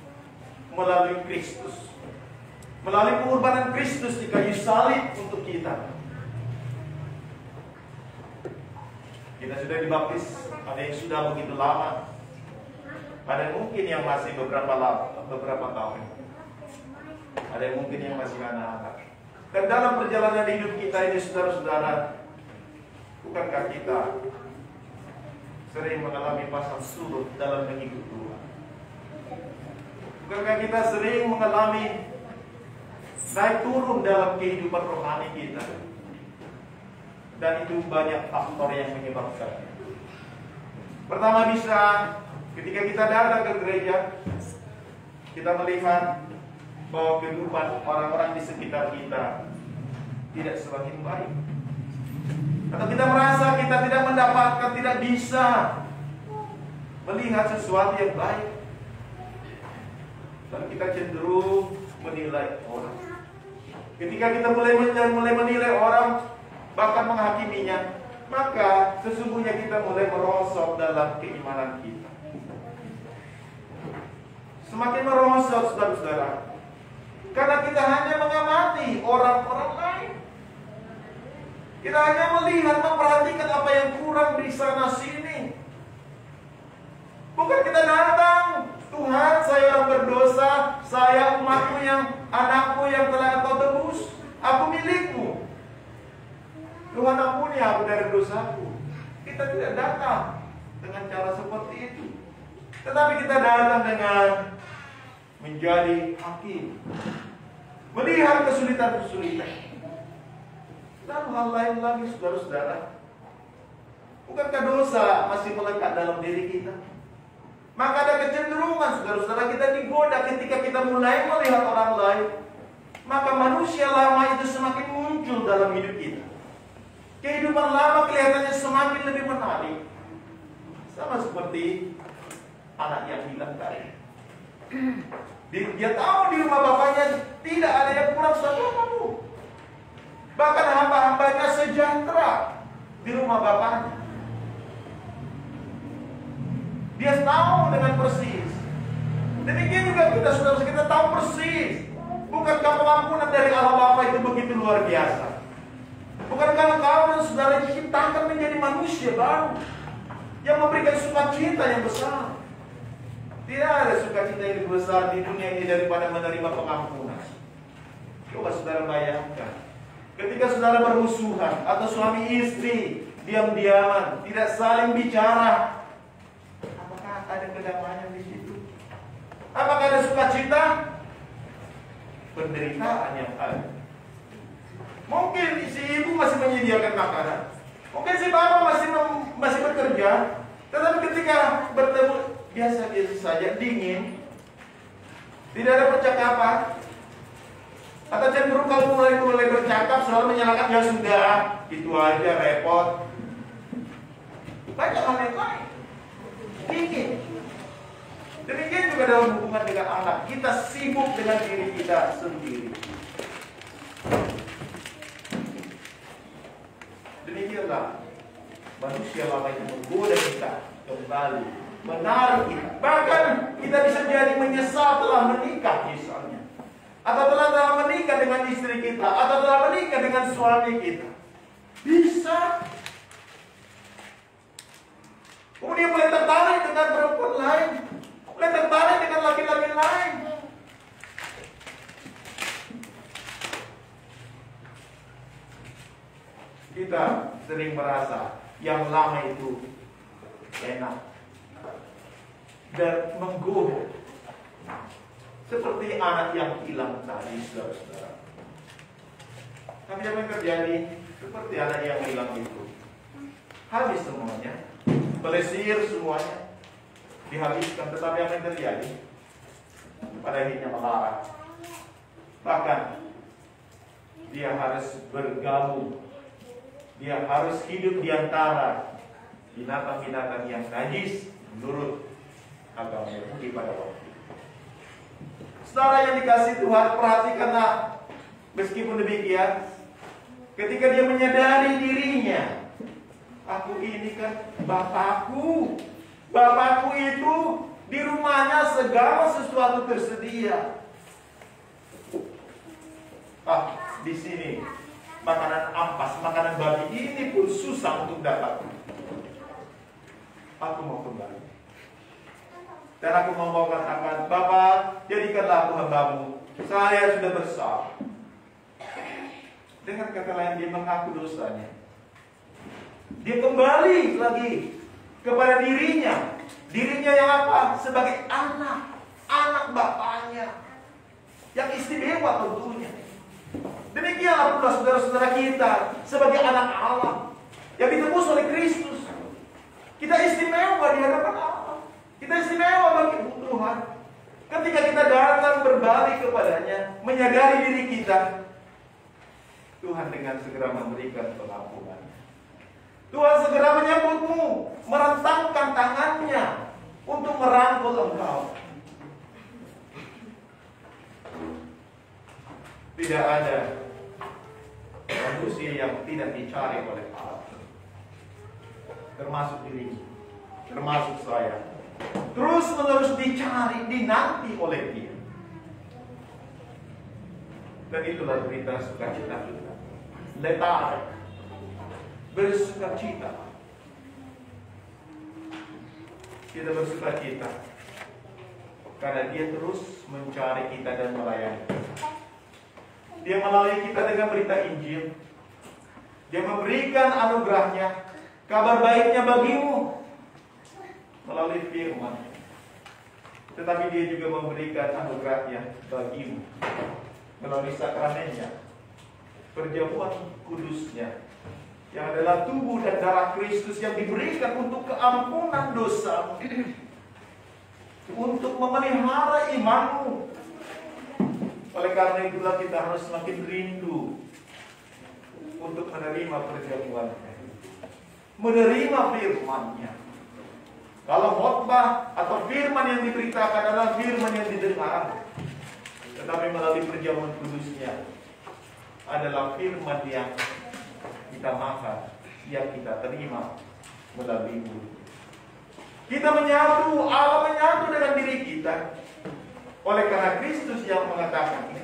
melalui Kristus, melalui pengorbanan Kristus di kayu salib untuk kita. Kita sudah dibaptis, ada yang sudah begitu lama, ada mungkin yang masih beberapa tahun, ada yang mungkin yang masih anak-anak. Dan dalam perjalanan hidup kita ini, saudara-saudara, bukankah kita sering mengalami pasang surut dalam mengikut Tuhan? Bukankah kita sering mengalami naik turun dalam kehidupan rohani kita? Dan itu banyak faktor yang menyebabkannya. Pertama, bisa ketika kita datang ke gereja, kita melihat bahwa kehidupan orang-orang di sekitar kita tidak semakin baik, atau kita merasa kita tidak mendapatkan, tidak bisa melihat sesuatu yang baik, dan kita cenderung menilai orang. Ketika kita mulai menilai orang, bahkan menghakiminya, maka sesungguhnya kita mulai merosot dalam keimanan kita. Semakin merosot, saudara-saudara, karena kita hanya mengamati orang-orang lain. Kita hanya melihat, memperhatikan apa yang kurang di sana sini. Bukan kita datang, Tuhan, saya orang berdosa, saya umatmu yang, anakmu yang telah Engkau tebus, aku milikmu. Tuhan, ampuni aku dari dosaku. Kita tidak datang dengan cara seperti itu, tetapi kita datang dengan menjadi hakim, melihat kesulitan-kesulitan. Lalu hal lain lagi, saudara-saudara, bukankah dosa masih melekat dalam diri kita? Maka ada kecenderungan, saudara-saudara, kita digoda ketika kita mulai melihat orang lain. maka manusia lama itu semakin muncul dalam hidup kita. Kehidupan lama kelihatannya semakin lebih menarik. Sama seperti anak yang hilang tadi. Dia tahu di rumah bapaknya tidak ada yang kurang satu apapun. Bahkan hamba-hambanya sejahtera di rumah bapaknya. Dia tahu dengan persis. Demikian juga kita, saudara, kita tahu persis. Bukankah pengampunan dari Allah Bapa itu begitu luar biasa? Bukankah engkau dan saudara diciptakan menjadi manusia baru yang memberikan sukacita yang besar? Tidak ada sukacita yang lebih besar di dunia ini daripada menerima pengampunan. Coba saudara bayangkan, ketika saudara bermusuhan atau suami istri diam-diaman, tidak saling bicara, apakah ada kedamaian di situ? Apakah ada sukacita? Penderitaan yang ada. Mungkin si ibu masih menyediakan makanan, mungkin si bapak masih bekerja, tetapi ketika bertemu biasa-biasa saja, dingin, tidak ada percakapan, atau cenderung kalau mulai bercakap selalu menyalahkan, ya sudah, itu aja, repot. Banyak hal yang lain, dingin. Demikian juga dalam hubungan dengan anak, kita sibuk dengan diri kita sendiri. Demikianlah manusia lama itu menggoda kita kembali, menarik kita. Bahkan kita bisa jadi menyesal telah menikah misalnya, atau telah menikah dengan istri kita, atau telah menikah dengan suami kita. Bisa. Kemudian mulai tertarik dengan perempuan lain, mulai tertarik dengan laki-laki lain. Kita sering merasa yang lama itu enak dan menggoda, seperti anak yang hilang tadi, saudara-saudara. Tapi apa yang terjadi? Seperti anak yang hilang itu, habis semuanya, pelesir semuanya, dihabiskan. Tetapi apa yang terjadi? Pada akhirnya marah. Bahkan dia harus bergabung, dia harus hidup di antara binatang-binatang yang najis menurut agama Yahudi pada waktu itu. Saudara yang dikasihi Tuhan, perhatikanlah, meskipun demikian, ketika dia menyadari dirinya, aku ini kan bapakku, bapakku itu di rumahnya segala sesuatu tersedia. Di sini makanan ampas, makanan babi ini pun susah untuk dapat. Aku mau kembali. Dan aku mau katakan, Bapak, jadikanlah aku hambamu. Saya sudah bersalah. Dengan kata lain, dia mengaku dosanya. Dia kembali lagi kepada dirinya. Dirinya yang apa? Sebagai anak bapaknya. Yang istimewa tentunya. Demikianlah pula saudara-saudara kita sebagai anak Allah yang ditebus oleh Kristus. Kita istimewa di hadapan Allah. Kita istimewa bagi Tuhan. Ketika kita datang berbalik kepadanya, menyadari diri kita, Tuhan dengan segera memberikan pengampunan. Tuhan segera menyambutmu, merentangkan tangannya untuk merangkul engkau. Tidak ada manusia yang tidak dicari oleh Allah, termasuk diri, termasuk saya. Terus menerus dicari, dinanti oleh Dia. Dan itulah berita sukacita kita. Letar, bersukacita. Kita bersukacita karena Dia terus mencari kita dan melayani kita. Dia melalui kita dengan berita Injil. Dia memberikan anugerahnya, kabar baiknya bagimu melalui firman. Tetapi Dia juga memberikan anugerahnya bagimu melalui sakramennya, perjamuan kudusnya, yang adalah tubuh dan darah Kristus yang diberikan untuk keampunan dosa, untuk memelihara imanmu. Oleh karena itulah kita harus semakin rindu untuk menerima perjamuannya, menerima firman-Nya. Kalau khotbah atau firman yang diberitakan adalah firman yang didengar, tetapi melalui perjamuan kudusnya adalah firman yang kita makan, yang kita terima melalui mulut. Kita menyatu, Allah menyatu dengan diri kita. Oleh karena Kristus yang mengatakan,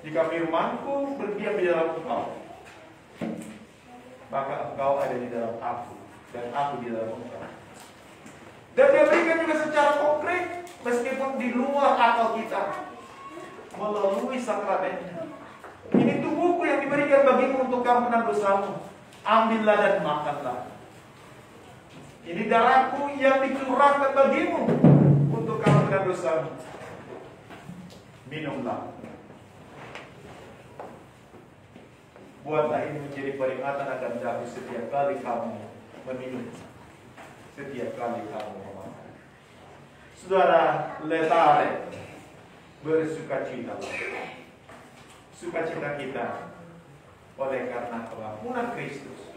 jika firman-Ku berdiam di dalam engkau, maka engkau ada di dalam aku, dan aku di dalam engkau. Dan Dia berikan juga secara konkret, meskipun di luar akal kita, melalui sakramentnya. Ini tubuhku yang diberikan bagimu untuk keampunan dosamu. Ambillah dan makanlah. Ini darahku yang dicurahkan bagimu untuk keampunan dosamu. Minumlah. Buatlah ini menjadi peringatan akan daku setiap kali kamu meminum, setiap kali kamu memakan. Saudara, letare, bersukacita. Sukacita kita oleh karena pengampunan Kristus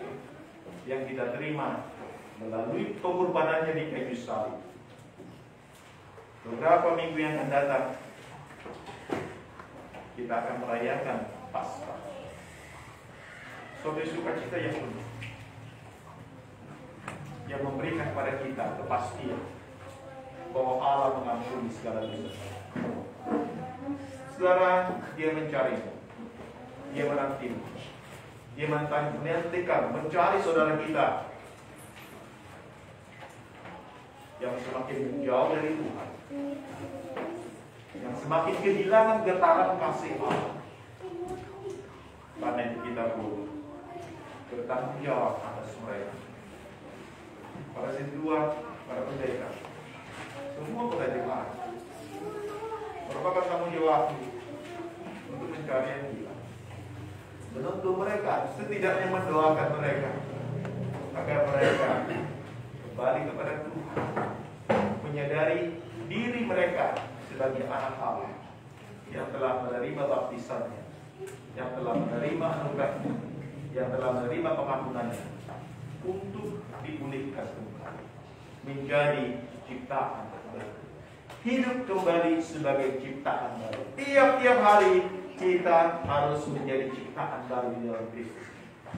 yang kita terima melalui pengorbanannya di kayu salib. Beberapa minggu yang akan datang, kita akan merayakan Paskah. Suatu sukacita yang penuh, yang memberikan kepada kita kepastian bahwa Allah mengampuni segala dosa. Saudara, Dia mencarimu, Dia menantimu, Dia menantikan, mencari saudara kita yang semakin menjauh dari Tuhan, yang semakin kehilangan getaran kasih Allah. Karena itu kita pun bertanggung jawab atas mereka. Para sintua, para pendeta, semua kita jemaat merupakan tanggung jawab untuk mencari yang hilang, menuntut mereka, setidaknya mendoakan mereka agar mereka kembali kepada Tuhan, menyadari diri mereka sebagai anak Allah yang telah menerima baptisannya, yang telah menerima anugerahnya, yang telah menerima pengampunannya, untuk dipulihkan kembali menjadi ciptaan baru, hidup kembali sebagai ciptaan baru. Tiap-tiap hari kita harus menjadi ciptaan baru di dalam Kristus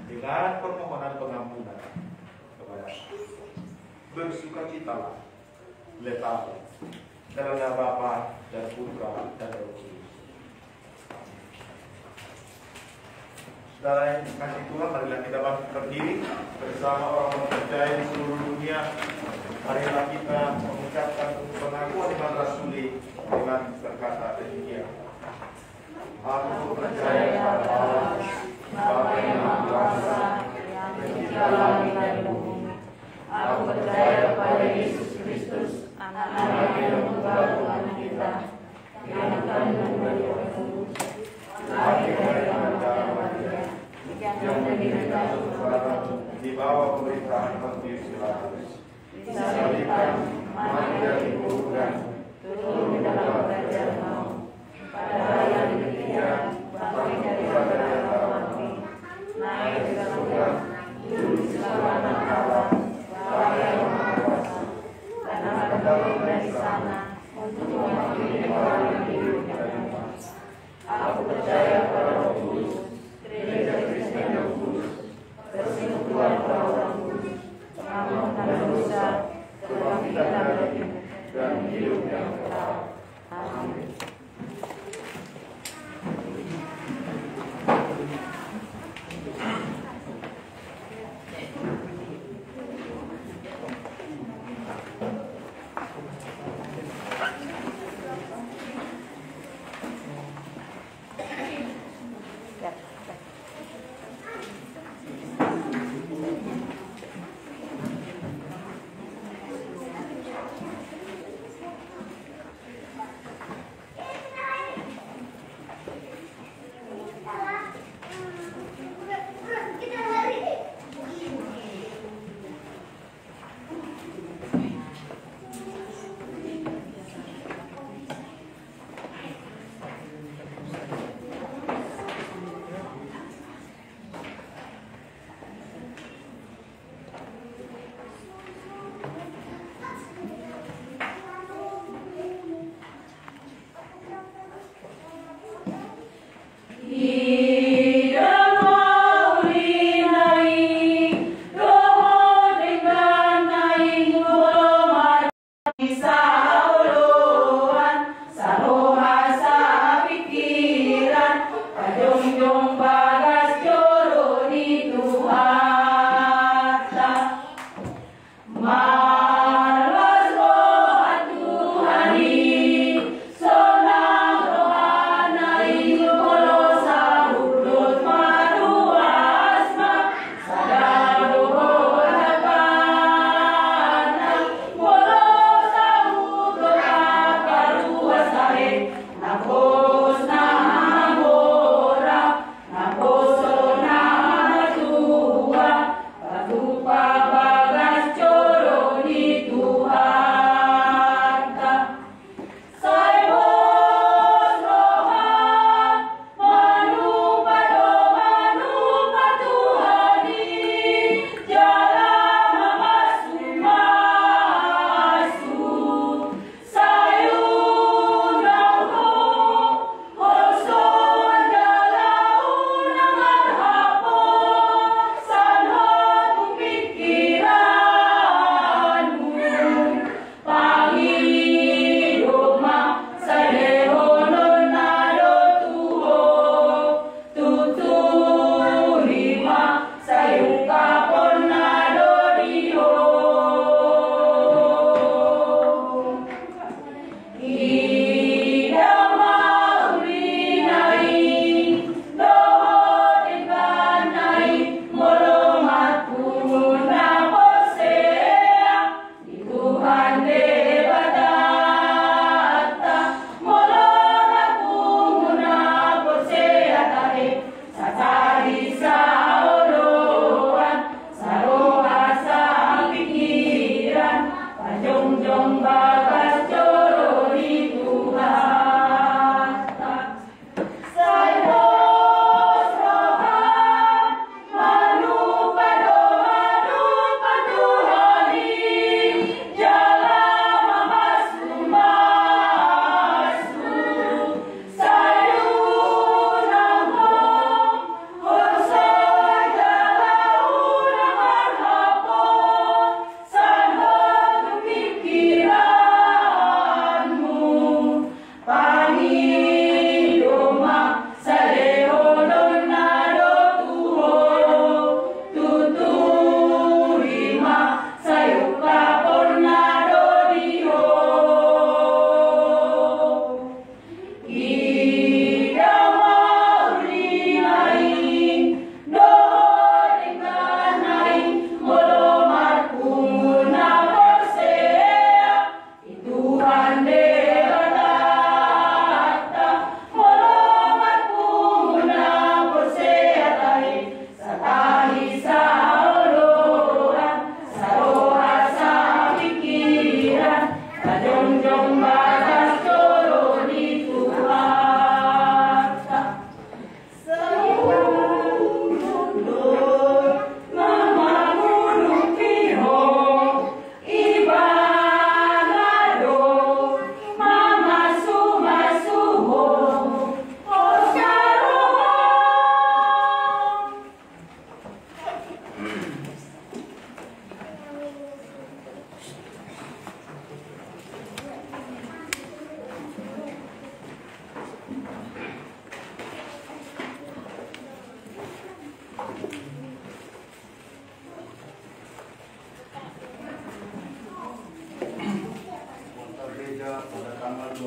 dengan permohonan pengampunan kepada Allah. Bersukacitalah, letare, dalam nama Bapa dan Putra dan Roh Kudus. Saudara yang dikasihi Tuhan, marilah kita bangkit berdiri bersama orang percaya di seluruh dunia. Marilah kita mengucapkan pengakuan iman rasuli dengan berkata demikian. Aku percaya pada Allah, Bapa yang Maha Kuasa, Pencipta langit dan bumi. Aku percaya pada Yesus Kristus, Anak yang tunggal Tuhan kita, yang kandung dari Roh Kudus, lahir dari antara manusia, yang menderita keselamatan di bawah pemerintahan Pontius Pilatus, disalibkan, mati dan dikuburkan, turun ke dalam kerajaan maut, pada hari yang ketiga bangkit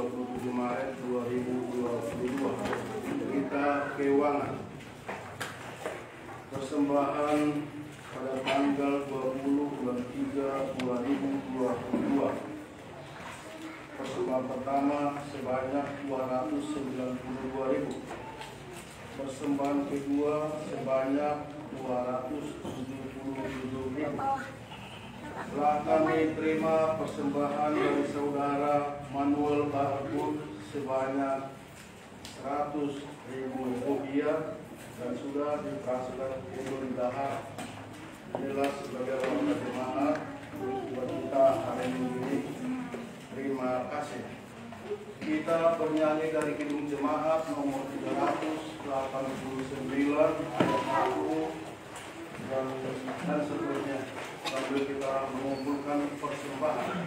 27 Maret 2022. Berita keuangan. Persembahan pada tanggal 20 bulan 3 2022. Persembahan pertama sebanyak 292.000. Persembahan kedua sebanyak 277.000. Telah kami terima persembahan dari saudara Manuel Barkun sebanyak 100.000 rupiah dan sudah ditransfer ke bendahara. Inilah sebagai warga jemaat buat kita hari ini. Terima kasih. Kita bernyanyi dari Kidung Jemaat nomor 389 ayat 1 dan seterusnya sambil kita mengumpulkan persembahan.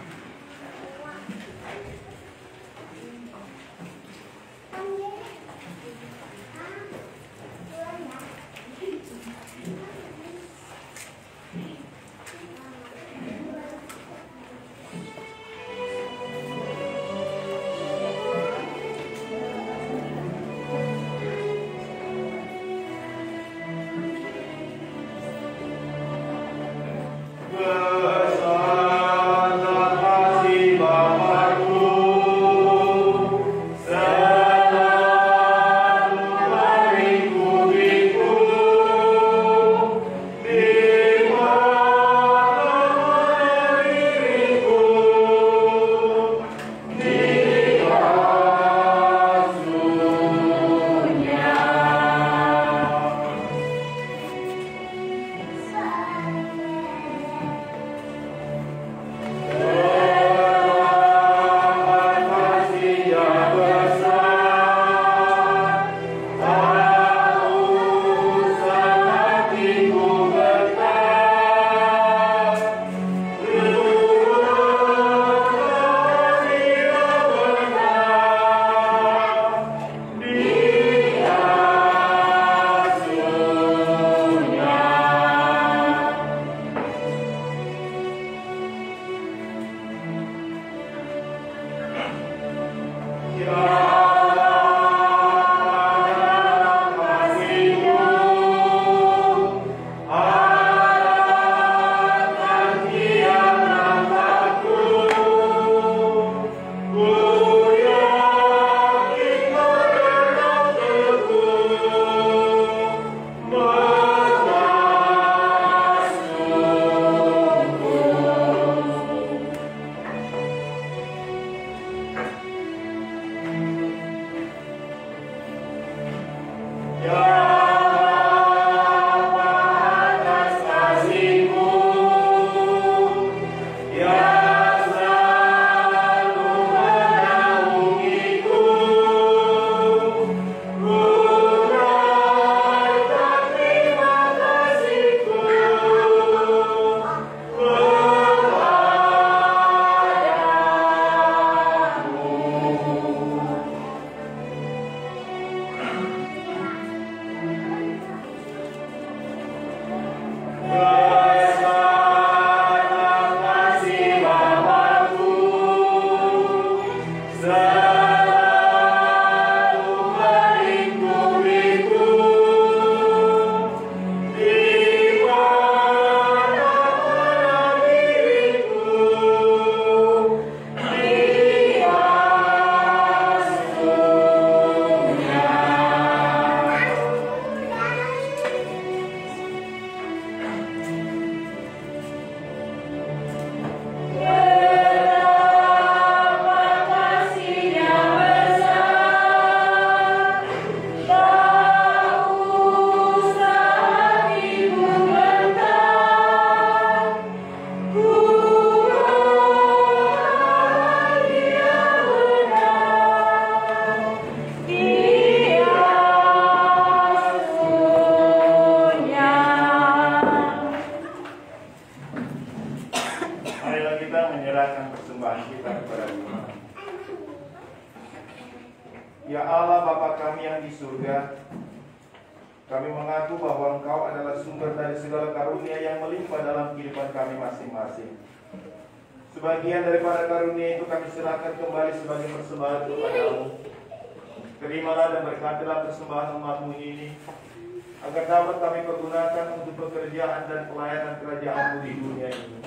Ya Allah Bapa kami yang di surga, kami mengaku bahwa Engkau adalah sumber dari segala karunia yang melimpah dalam kehidupan kami masing-masing. Sebagian daripada karunia itu kami serahkan kembali sebagai persembahan kepada-Mu. Terimalah dan berkatilah persembahan umat-Mu ini, agar dapat kami pergunakan untuk pekerjaan dan pelayanan kerajaan-Mu di dunia ini.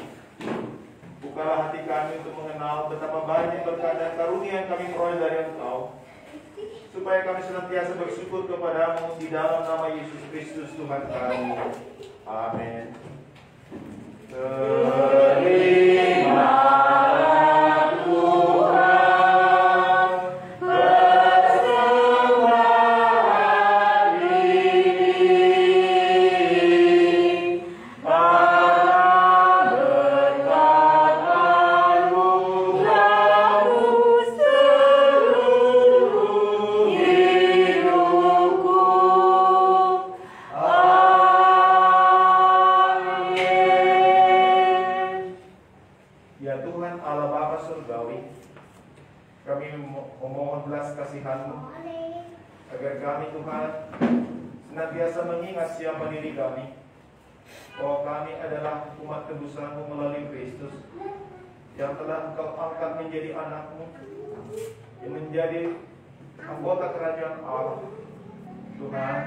Bukalah hati kami untuk mengenal betapa banyak berkat dan karunia yang kami peroleh dari Engkau, supaya kami senantiasa bersyukur kepada-Mu di dalam nama Yesus Kristus Tuhan kami. Amin. Agar kami Tuhan senantiasa mengingat siapa diri kami, bahwa kami adalah umat tebusan-Mu melalui Kristus, yang telah Engkau angkat menjadi anak-Mu, yang menjadi anggota kerajaan Allah. Tuhan,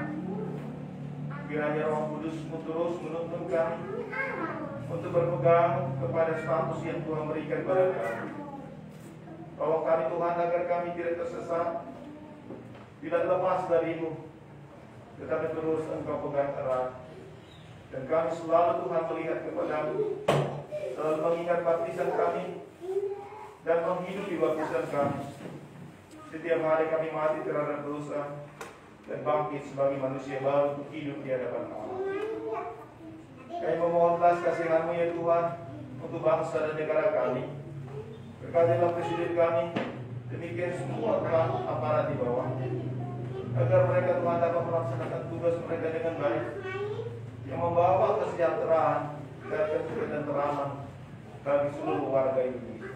kiranya Roh Kudus-Mu terus menuntun kami untuk berpegang kepada status yang Tuhan berikan kepada kami. Tolong kami Tuhan agar kami tidak tersesat, tidak lepas dari-Mu, tetapi terus Engkau pegang erat. Dan kami selalu Tuhan melihat kepada-Mu, selalu mengingat baptisan kami dan menghidupi baptisan kami. Setiap hari kami mati terhadap dosa dan bangkit sebagai manusia baru untuk hidup di hadapan Allah. Kami memohon belas kasihan-Mu ya Tuhan untuk bangsa dan negara kami. Berkatilah presiden kami, demikian semua Tuhan aparat di bawah, agar mereka Tuhan dapat melaksanakan tugas mereka dengan baik, yang membawa kesejahteraan dan ketenteraman bagi seluruh warga Indonesia.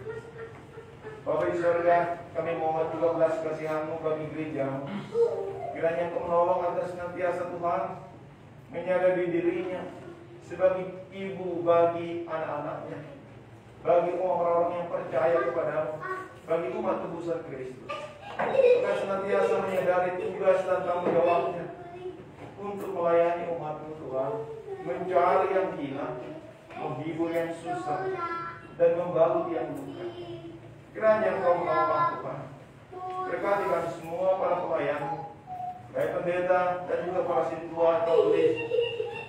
Bapa di surga, kami mohon juga belas kasihan-Mu bagi gereja-Mu. Kiranya Engkau menolong agar senantiasa Tuhan menyadari dirinya sebagai ibu bagi anak-anaknya, bagi orang-orang yang percaya kepada-Mu, bagi umat tebusan Kristus. Agar senantiasa menyadari tugas dan tanggung jawabnya untuk melayani umat-Mu Tuhan, mencari yang hilang, menghibur yang susah, dan membalut yang luka. Kiranya Engkau menolong Tuhan. Berkati kami semua para pelayan-Mu, baik pendeta dan juga para sintua atau tulis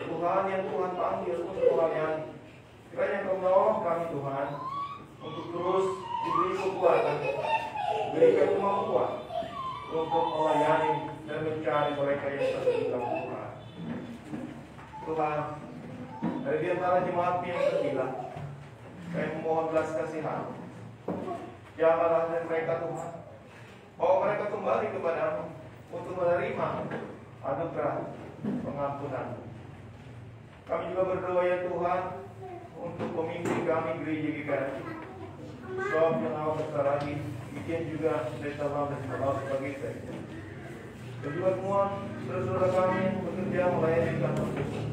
Tuhan yang Tuhan panggil untuk melayani. Kiranya Engkau menolong kami Tuhan untuk terus diberi kekuatan, berikan kemampuan untuk melayani dan mencari mereka yang terhilang Tuhan. Tuhan, dari di antara jemaat yang terhilang, kami memohon belas kasihan. Janganlah mereka Tuhan, bawa mereka kembali kepada-Mu untuk menerima anugerah pengampunan. Kami juga berdoa ya Tuhan untuk pemimpin kami gereja GKI, sebab yang awal besar lagi, bikin juga dari dalam dan sebagainya sebagai saya. Dan juga semua saudara-saudara kami yang bekerja melayani kantor Kristus.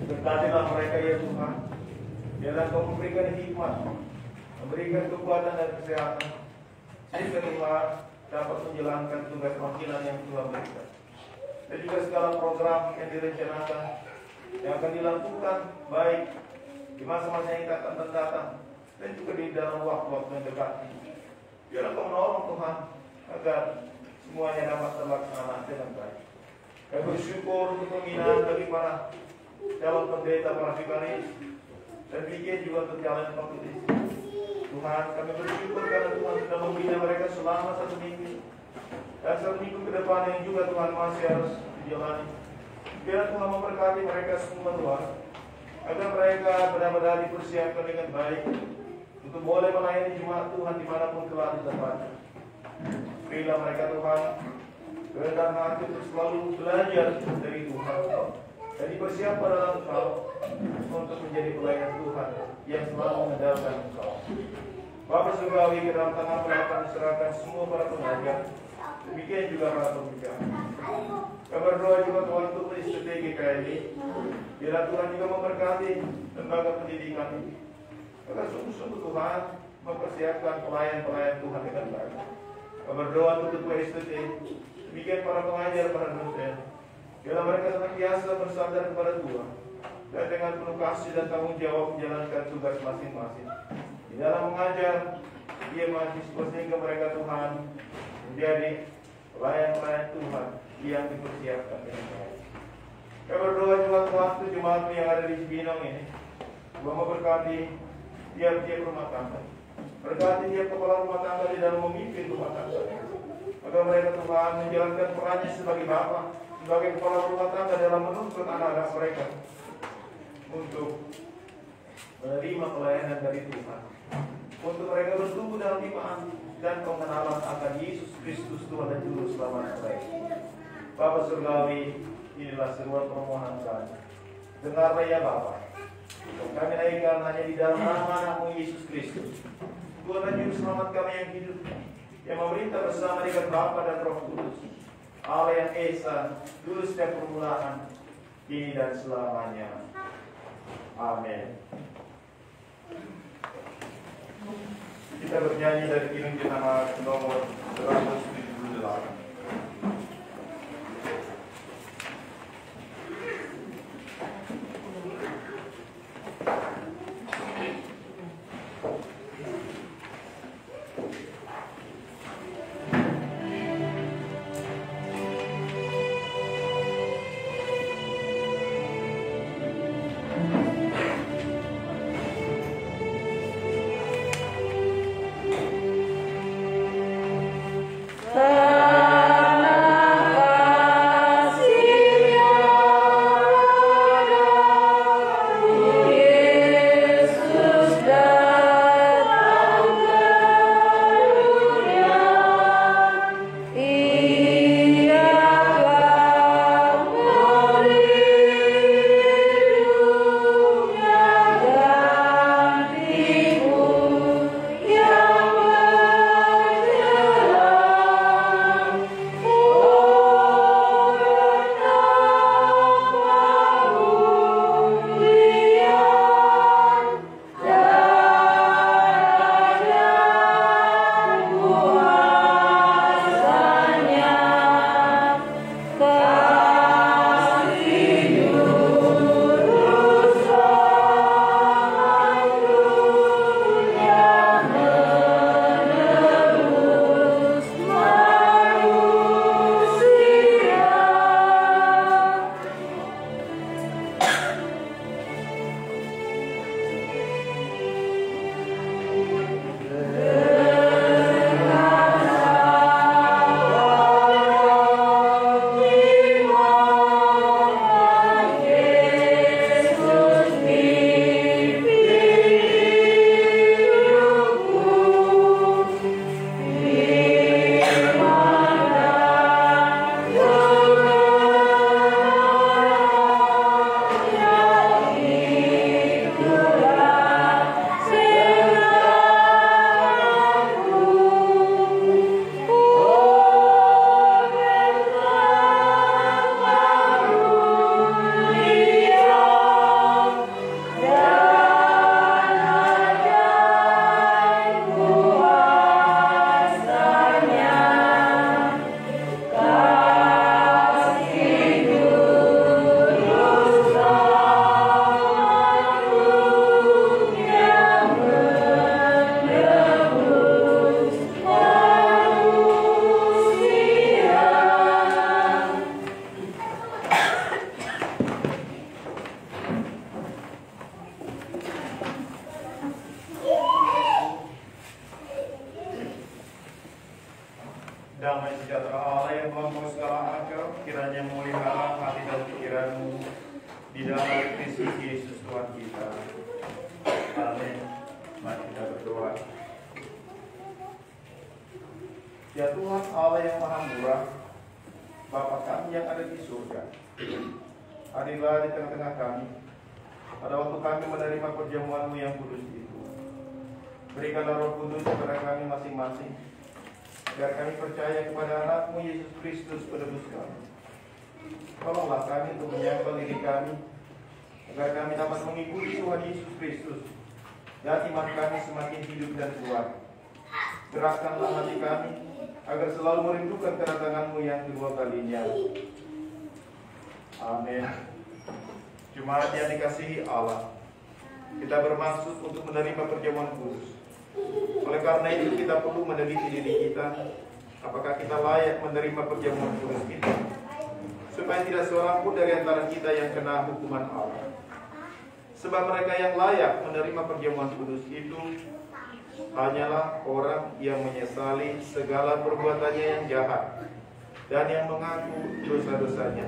Berkatilah mereka ya Tuhan, biarlah Kau memberikan hikmat, memberikan kekuatan dan kesehatan, sehingga Tuhan dapat menjalankan tugas panggilan yang Tuhan berikan. Dan juga segala program yang direncanakan, yang akan dilakukan baik di masa-masa yang akan mendatang dan juga di dalam waktu-waktu yang dekat. Biarlah Kau menolong Tuhan agar semuanya dapat terlaksana dengan baik. Kami bersyukur untuk pembinaan bagi para calon pendeta, para vikaris, dan bikin juga untuk calon pengtulis. Tuhan, kami bersyukur karena Tuhan sudah membina mereka selama 1 minggu. Dan 1 minggu ke depan yang juga Tuhan masih harus dijalani. Biar Tuhan memberkati mereka semua Tuhan, agar mereka benar-benar dipersiapkan dengan baik untuk boleh melayani jemaat Tuhan dimanapun telah ditempatkan. Berilah mereka Tuhan kerendahan hati untuk selalu belajar dari Tuhan dan dipersiapkan dalam Engkau untuk menjadi pelayan Tuhan yang selalu mengandalkan Engkau. Bapa surgawi, ke dalam tangan akan diserahkan semua para pengajar, demikian juga para pembicara. Kami berdoa juga Tuhan untuk strategi GKI. Biarlah Tuhan juga memberkati lembaga pendidikan ini. Maka sungguh-sungguh Tuhan mempersiapkan pelayan-pelayan Tuhan dengan baik. Berdoa untuk PSTT, demikian para pengajar, para dosen. Bila mereka senantiasa bersandar kepada Tuhan dan dengan penuh kasih dan tanggung jawab menjalankan tugas masing-masing. Di dalam mengajar, dia mahasiswa sehingga mereka Tuhan menjadi pelayan-pelayan Tuhan yang dipersiapkan dengan baik. Saya berdoa juga waktu jemaat yang ada di Cibinong ini, Tuhan memberkati tiap-tiap rumah tangga. Berkati tiap kepala rumah tangga di dalam memimpin rumah tangga. Agar mereka Tuhan menjalankan perannya sebagai bapa, sebagai kepala rumah tangga dalam menuntun anak-anak mereka untuk menerima pelayanan dari Tuhan. Untuk mereka bertumbuh dalam iman dan pengenalan akan Yesus Kristus Tuhan dan Juru Selamat mereka. Bapa Surgawi, inilah seruan permohonan kami. Dengarlah ya Bapa. Kami naikkan hanya di dalam nama anakmu Yesus Kristus, Tuhan dan Juru Selamat kami yang hidup, yang memerintah bersama dengan Bapa dan Roh Kudus, Allah yang Esa, dulu setiap permulaan, kini dan selamanya. Amin. Kita bernyanyi dari Kidung Jenama nomor 178. Damai sejahtera Allah yang melampaui segala akal, kiranya memelihara hati dan pikiranmu di dalam Kristus Yesus Tuhan kita. Amin. Mari kita berdoa. Ya Tuhan Allah yang Maha Murah, Bapa kami yang ada di surga, hadirlah di tengah-tengah kami pada waktu kami menerima perjamuan-Mu yang kudus itu. Berikanlah Roh Kudus kepada kami masing-masing, agar kami percaya kepada anak-Mu Yesus Kristus penebus kami. Tolonglah kami untuk menyangkal diri kami, agar kami dapat mengikuti Tuhan Yesus Kristus dan iman kami semakin hidup dan kuat. Gerakkanlah hati kami agar selalu merindukan kedatangan-Mu yang kedua kalinya. Amin. Jemaat yang dikasihi Allah, kita bermaksud untuk menerima perjamuan kudus. Oleh karena itu kita perlu meneliti diri kita, apakah kita layak menerima perjamuan kudus itu, supaya tidak seorang pun dari antara kita yang kena hukuman Allah. Sebab mereka yang layak menerima perjamuan kudus itu hanyalah orang yang menyesali segala perbuatannya yang jahat, dan yang mengaku dosa-dosanya,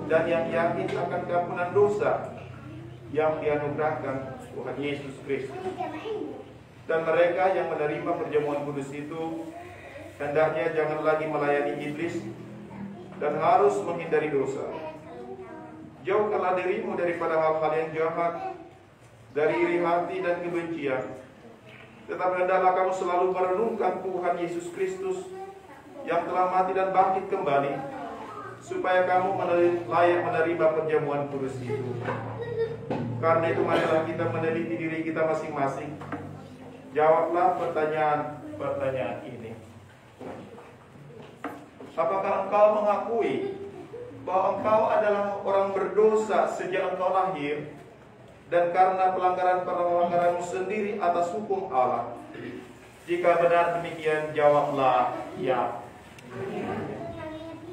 dan yang yakin akan keampunan dosa yang dianugerahkan Tuhan Yesus Kristus. Dan mereka yang menerima perjamuan kudus itu hendaknya jangan lagi melayani iblis dan harus menghindari dosa. Jauhkanlah dirimu daripada hal-hal yang jahat, dari iri hati dan kebencian. Tetapi hendaklah kamu selalu merenungkan Tuhan Yesus Kristus yang telah mati dan bangkit kembali, supaya kamu layak menerima perjamuan kudus itu. Karena itu marilah kita meneliti diri kita masing-masing. Jawablah pertanyaan-pertanyaan ini. Apakah engkau mengakui bahwa engkau adalah orang berdosa sejak engkau lahir, dan karena pelanggaran-pelanggaranmu sendiri atas hukum Allah? Jika benar demikian, jawablah ya.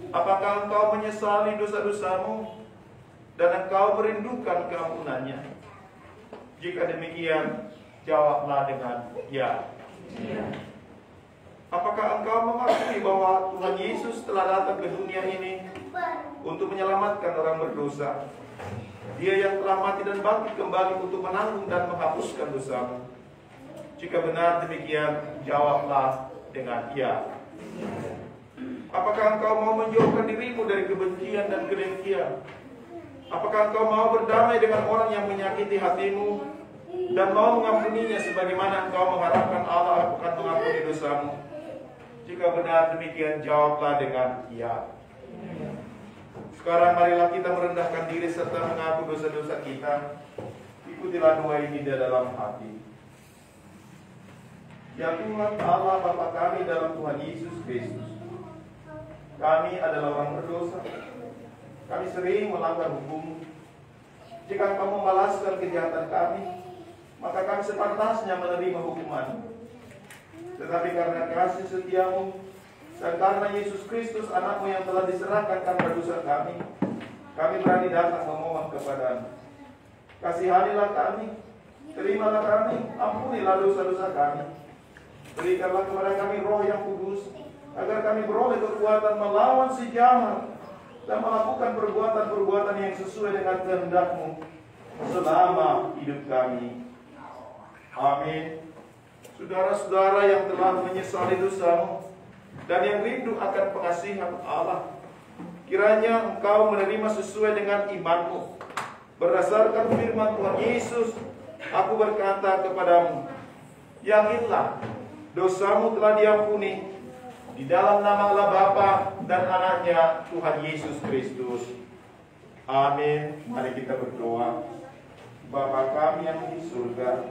Apakah engkau menyesali dosa-dosamu dan engkau merindukan keampunannya? Jika demikian, jawablah dengan ya. Apakah engkau mengakui bahwa Tuhan Yesus telah datang ke dunia ini untuk menyelamatkan orang berdosa? Dia yang telah mati dan bangkit kembali untuk menanggung dan menghapuskan dosamu. Jika benar demikian, jawablah dengan ya. Apakah engkau mau menjauhkan dirimu dari kebencian dan kedengkian? Apakah engkau mau berdamai dengan orang yang menyakiti hatimu dan mau mengampuninya sebagaimana engkau mengharapkan Allah akan mengampuni dosamu? Jika benar demikian, jawablah dengan ya. Sekarang marilah kita merendahkan diri serta mengaku dosa-dosa kita. Ikutilah doa ini di dalam hati. Ya Tuhan Allah Bapa kami dalam Tuhan Yesus Kristus, kami adalah orang berdosa. Kami sering melanggar hukum. Jika Engkau membalaskan kejahatan kami, maka kami sepantasnya menerima hukuman. Tetapi karena kasih setiamu dan karena Yesus Kristus anakmu yang telah diserahkan karena dosa kami berani datang memohon kepadamu. Kasihanilah kami, terimalah kami, ampunilah dosa-dosa kami. Berikanlah kepada kami roh yang kudus, agar kami beroleh kekuatan melawan si jahat dan melakukan perbuatan-perbuatan yang sesuai dengan kehendak-Mu selama hidup kami. Amin. Saudara-saudara yang telah menyesali dosamu dan yang rindu akan pengasihan Allah, kiranya engkau menerima sesuai dengan imanmu. Berdasarkan firman Tuhan Yesus, aku berkata kepadamu, yakinlah, dosamu telah diampuni di dalam nama Allah Bapa dan Anaknya Tuhan Yesus Kristus. Amin. Mari kita berdoa. Bapa kami yang di surga,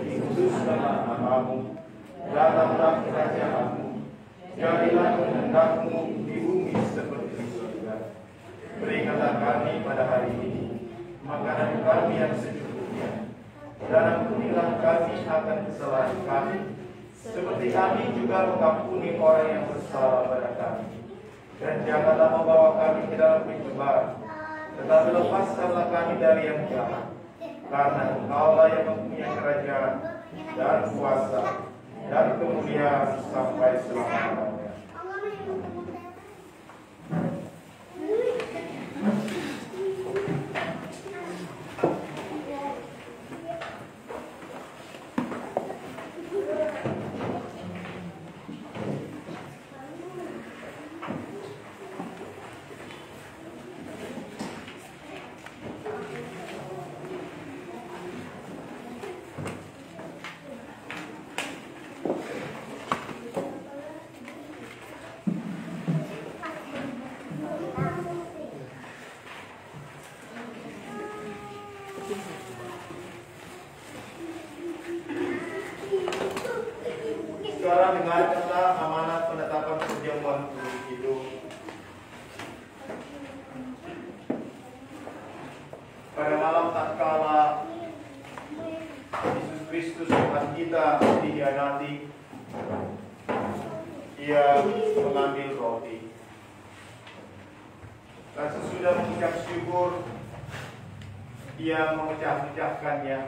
dikuduskanlah namamu, datanglah kerajaanmu, jadilah kehendak-Mu di bumi seperti di surga. Berikanlah kami pada hari ini makanan kami yang secukupnya, dan ampunilah kami akan kesalahan kami, seperti kami juga mengampuni orang yang bersalah pada kami. Dan janganlah membawa kami ke dalam pencobaan, tetapi lepaskanlah kami dari yang jahat. Karena Engkaulah yang mempunyai kerajaan dan kuasa dan kemuliaan sampai selama-lamanya. ia mengambil roti. Dan sesudah mengucap syukur, ia memecah-mecahkannya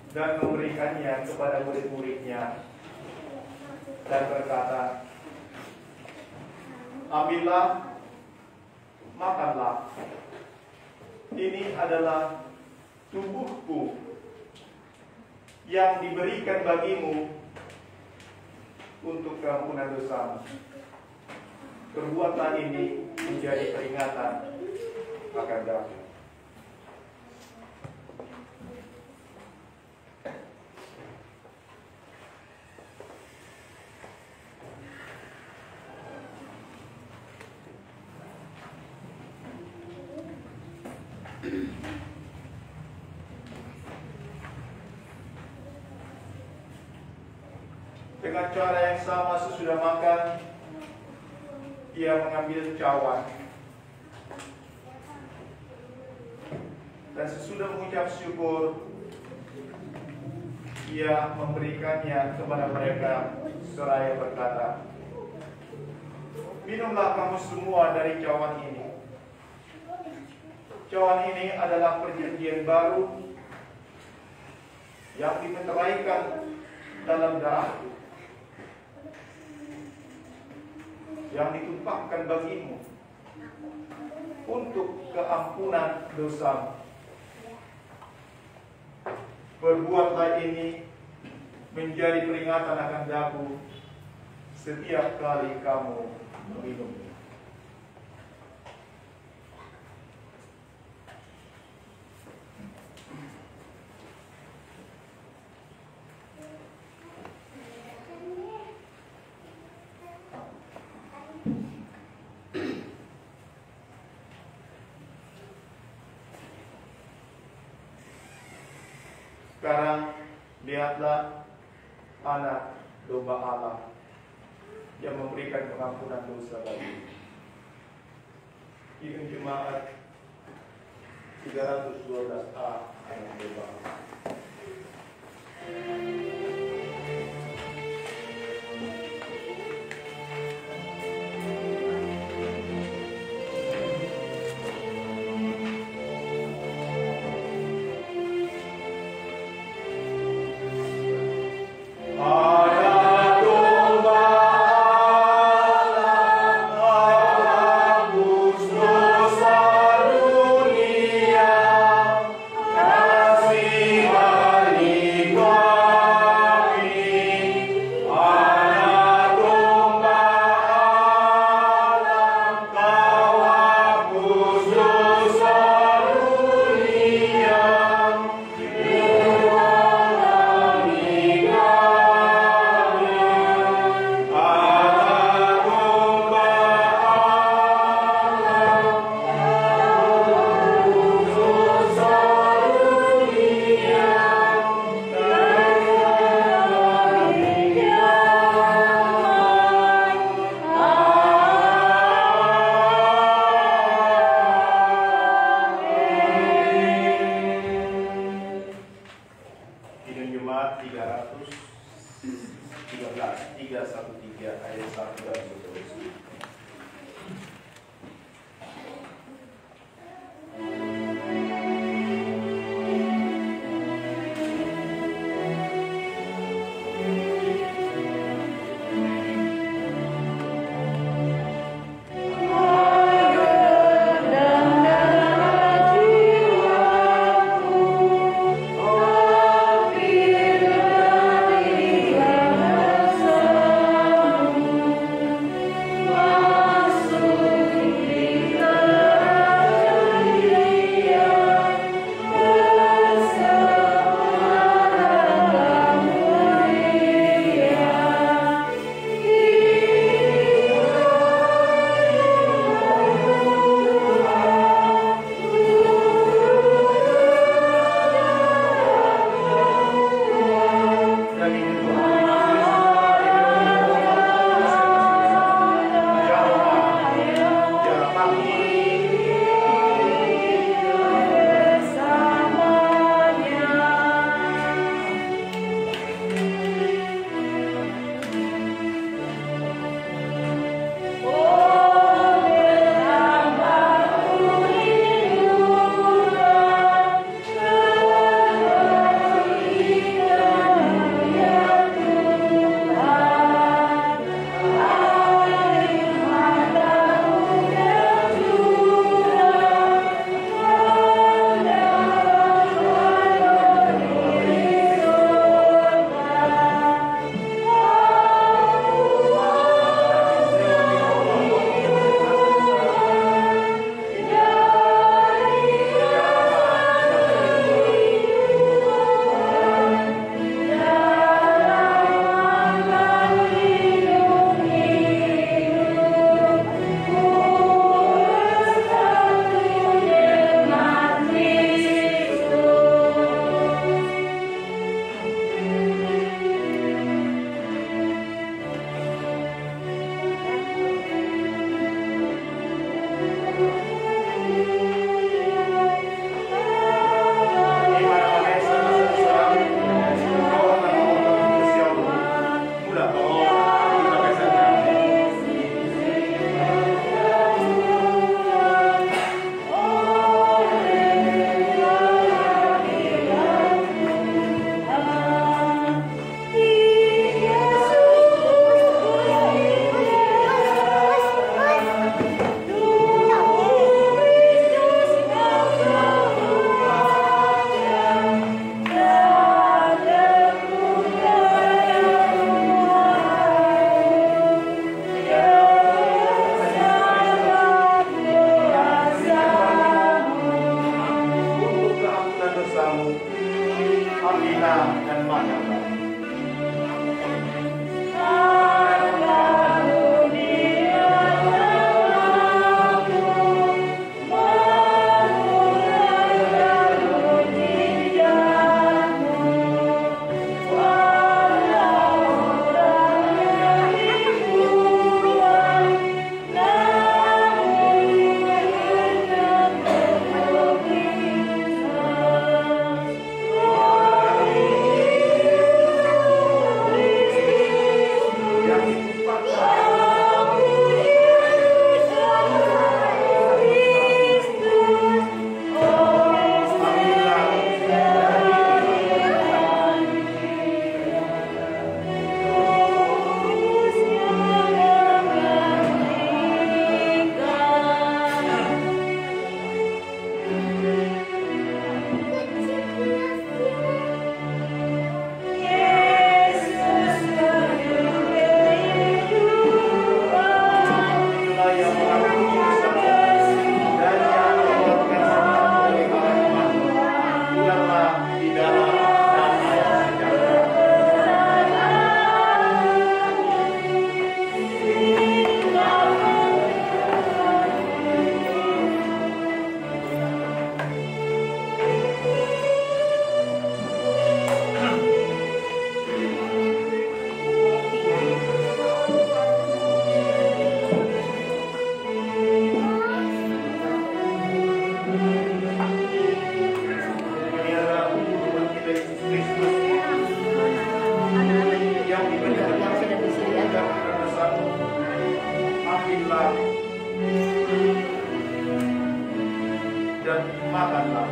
dan memberikannya kepada murid-muridnya dan berkata, "Ambillah, makanlah. Ini adalah tubuhku yang diberikan bagimu untuk keampunan dosamu. Perbuatan ini menjadi peringatan akan kamu." Dengan cara yang sama sesudah makan, ia mengambil cawan. Dan sesudah mengucap syukur, ia memberikannya kepada mereka seraya berkata, "Minumlah kamu semua dari cawan ini. Cawan ini adalah perjanjian baru yang dimeteraikan dalam darahku, yang ditumpahkan bagimu untuk keampunan dosamu. Perbuatlah ini menjadi peringatan akan aku setiap kali kamu meminum." Sekarang lihatlah anak domba Allah yang memberikan pengampunan dosa bagi Kidung Jemaat 312A, anak domba Allah. Wow. minumlah dan makanlah.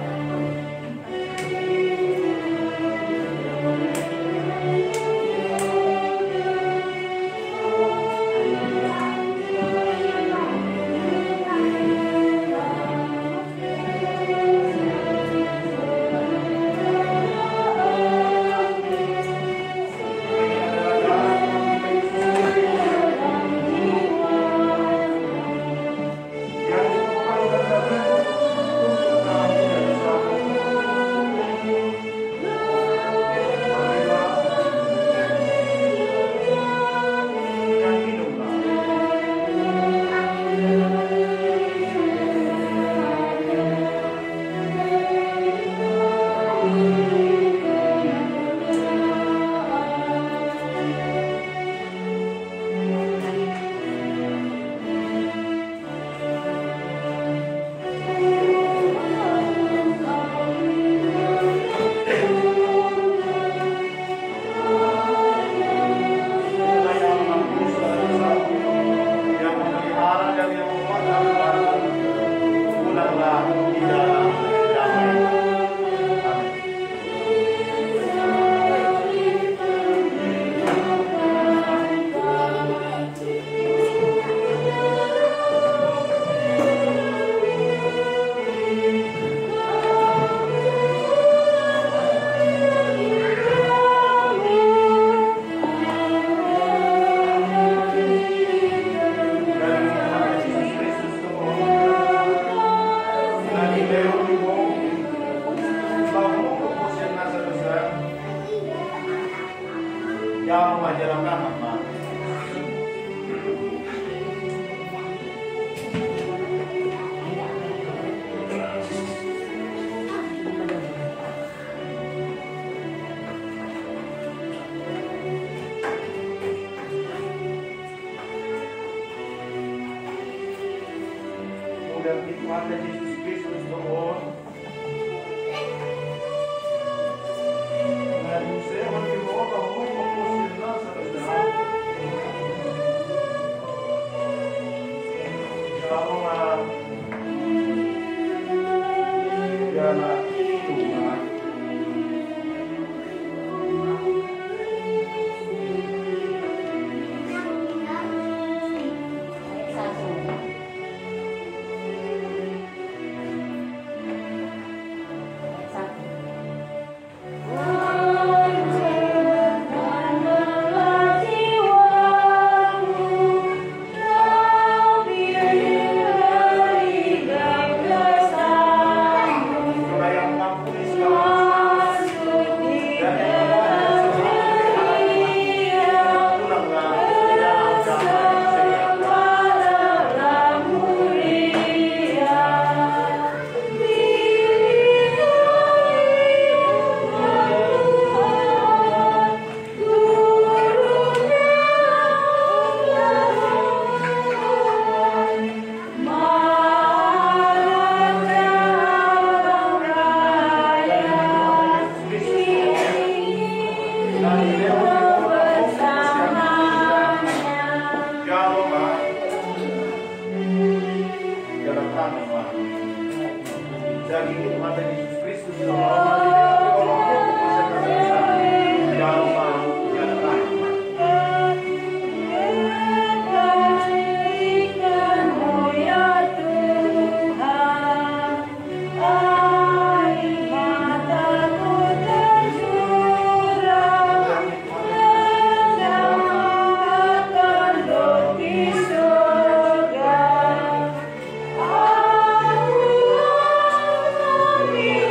Yang mengajarkan apa? Mudah Tuhan Yesus Kristus Tuhan. Amin.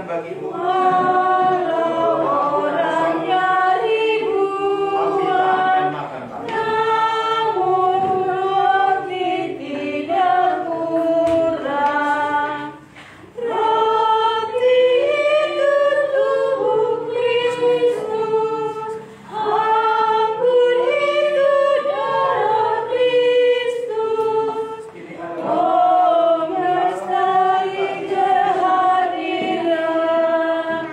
bagimu. Walau orangnya ribuan, Dan makan kami. namun roti tidak kurang. Roti itu tubuh Kristus, anggur itu darah Kristus. Oh, mestari kehadiran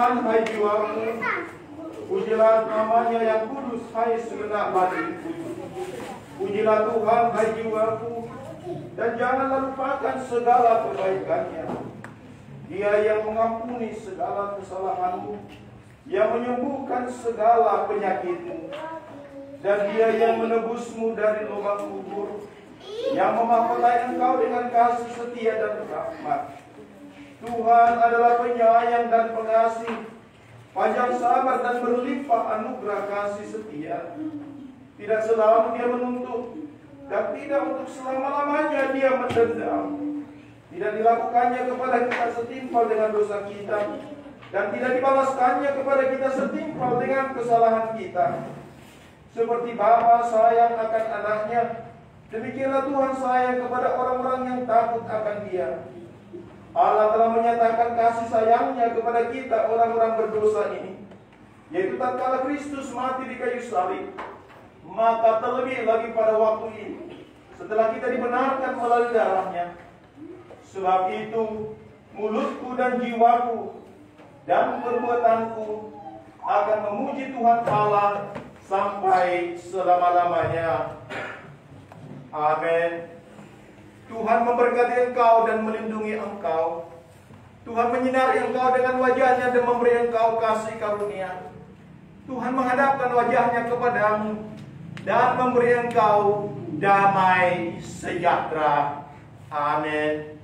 Tuhan, hai jiwaku. Pujilah namanya yang kudus, hai segenap hatiku. Pujilah Tuhan, hai jiwaku. Dan janganlah lupakan segala kebaikannya. Dia yang mengampuni segala kesalahanmu, yang menyembuhkan segala penyakitmu, dan Dia yang menebusmu dari lubang kubur, yang memahkotai engkau dengan kasih setia dan rahmat. Tuhan adalah penyayang dan pengasih, panjang sabar dan berlimpah anugerah kasih setia. Tidak selalu Dia menuntut, dan tidak untuk selama-lamanya Dia mendendam. Tidak dilakukannya kepada kita setimpal dengan dosa kita, dan tidak dibalaskannya kepada kita setimpal dengan kesalahan kita. Seperti bapa sayang akan anaknya, demikianlah Tuhan sayang kepada orang-orang yang takut akan Dia. Allah telah menyatakan kasih sayangnya kepada kita orang-orang berdosa ini, yaitu tatkala Kristus mati di kayu salib. Maka terlebih lagi pada waktu ini, setelah kita dibenarkan melalui darahnya. Sebab itu, mulutku dan jiwaku dan perbuatanku akan memuji Tuhan Allah sampai selama-lamanya. Amin. Tuhan memberkati engkau dan melindungi engkau. Tuhan menyinari engkau dengan wajahnya dan memberi engkau kasih karunia. Tuhan menghadapkan wajahnya kepadamu dan memberi engkau damai sejahtera. Amin.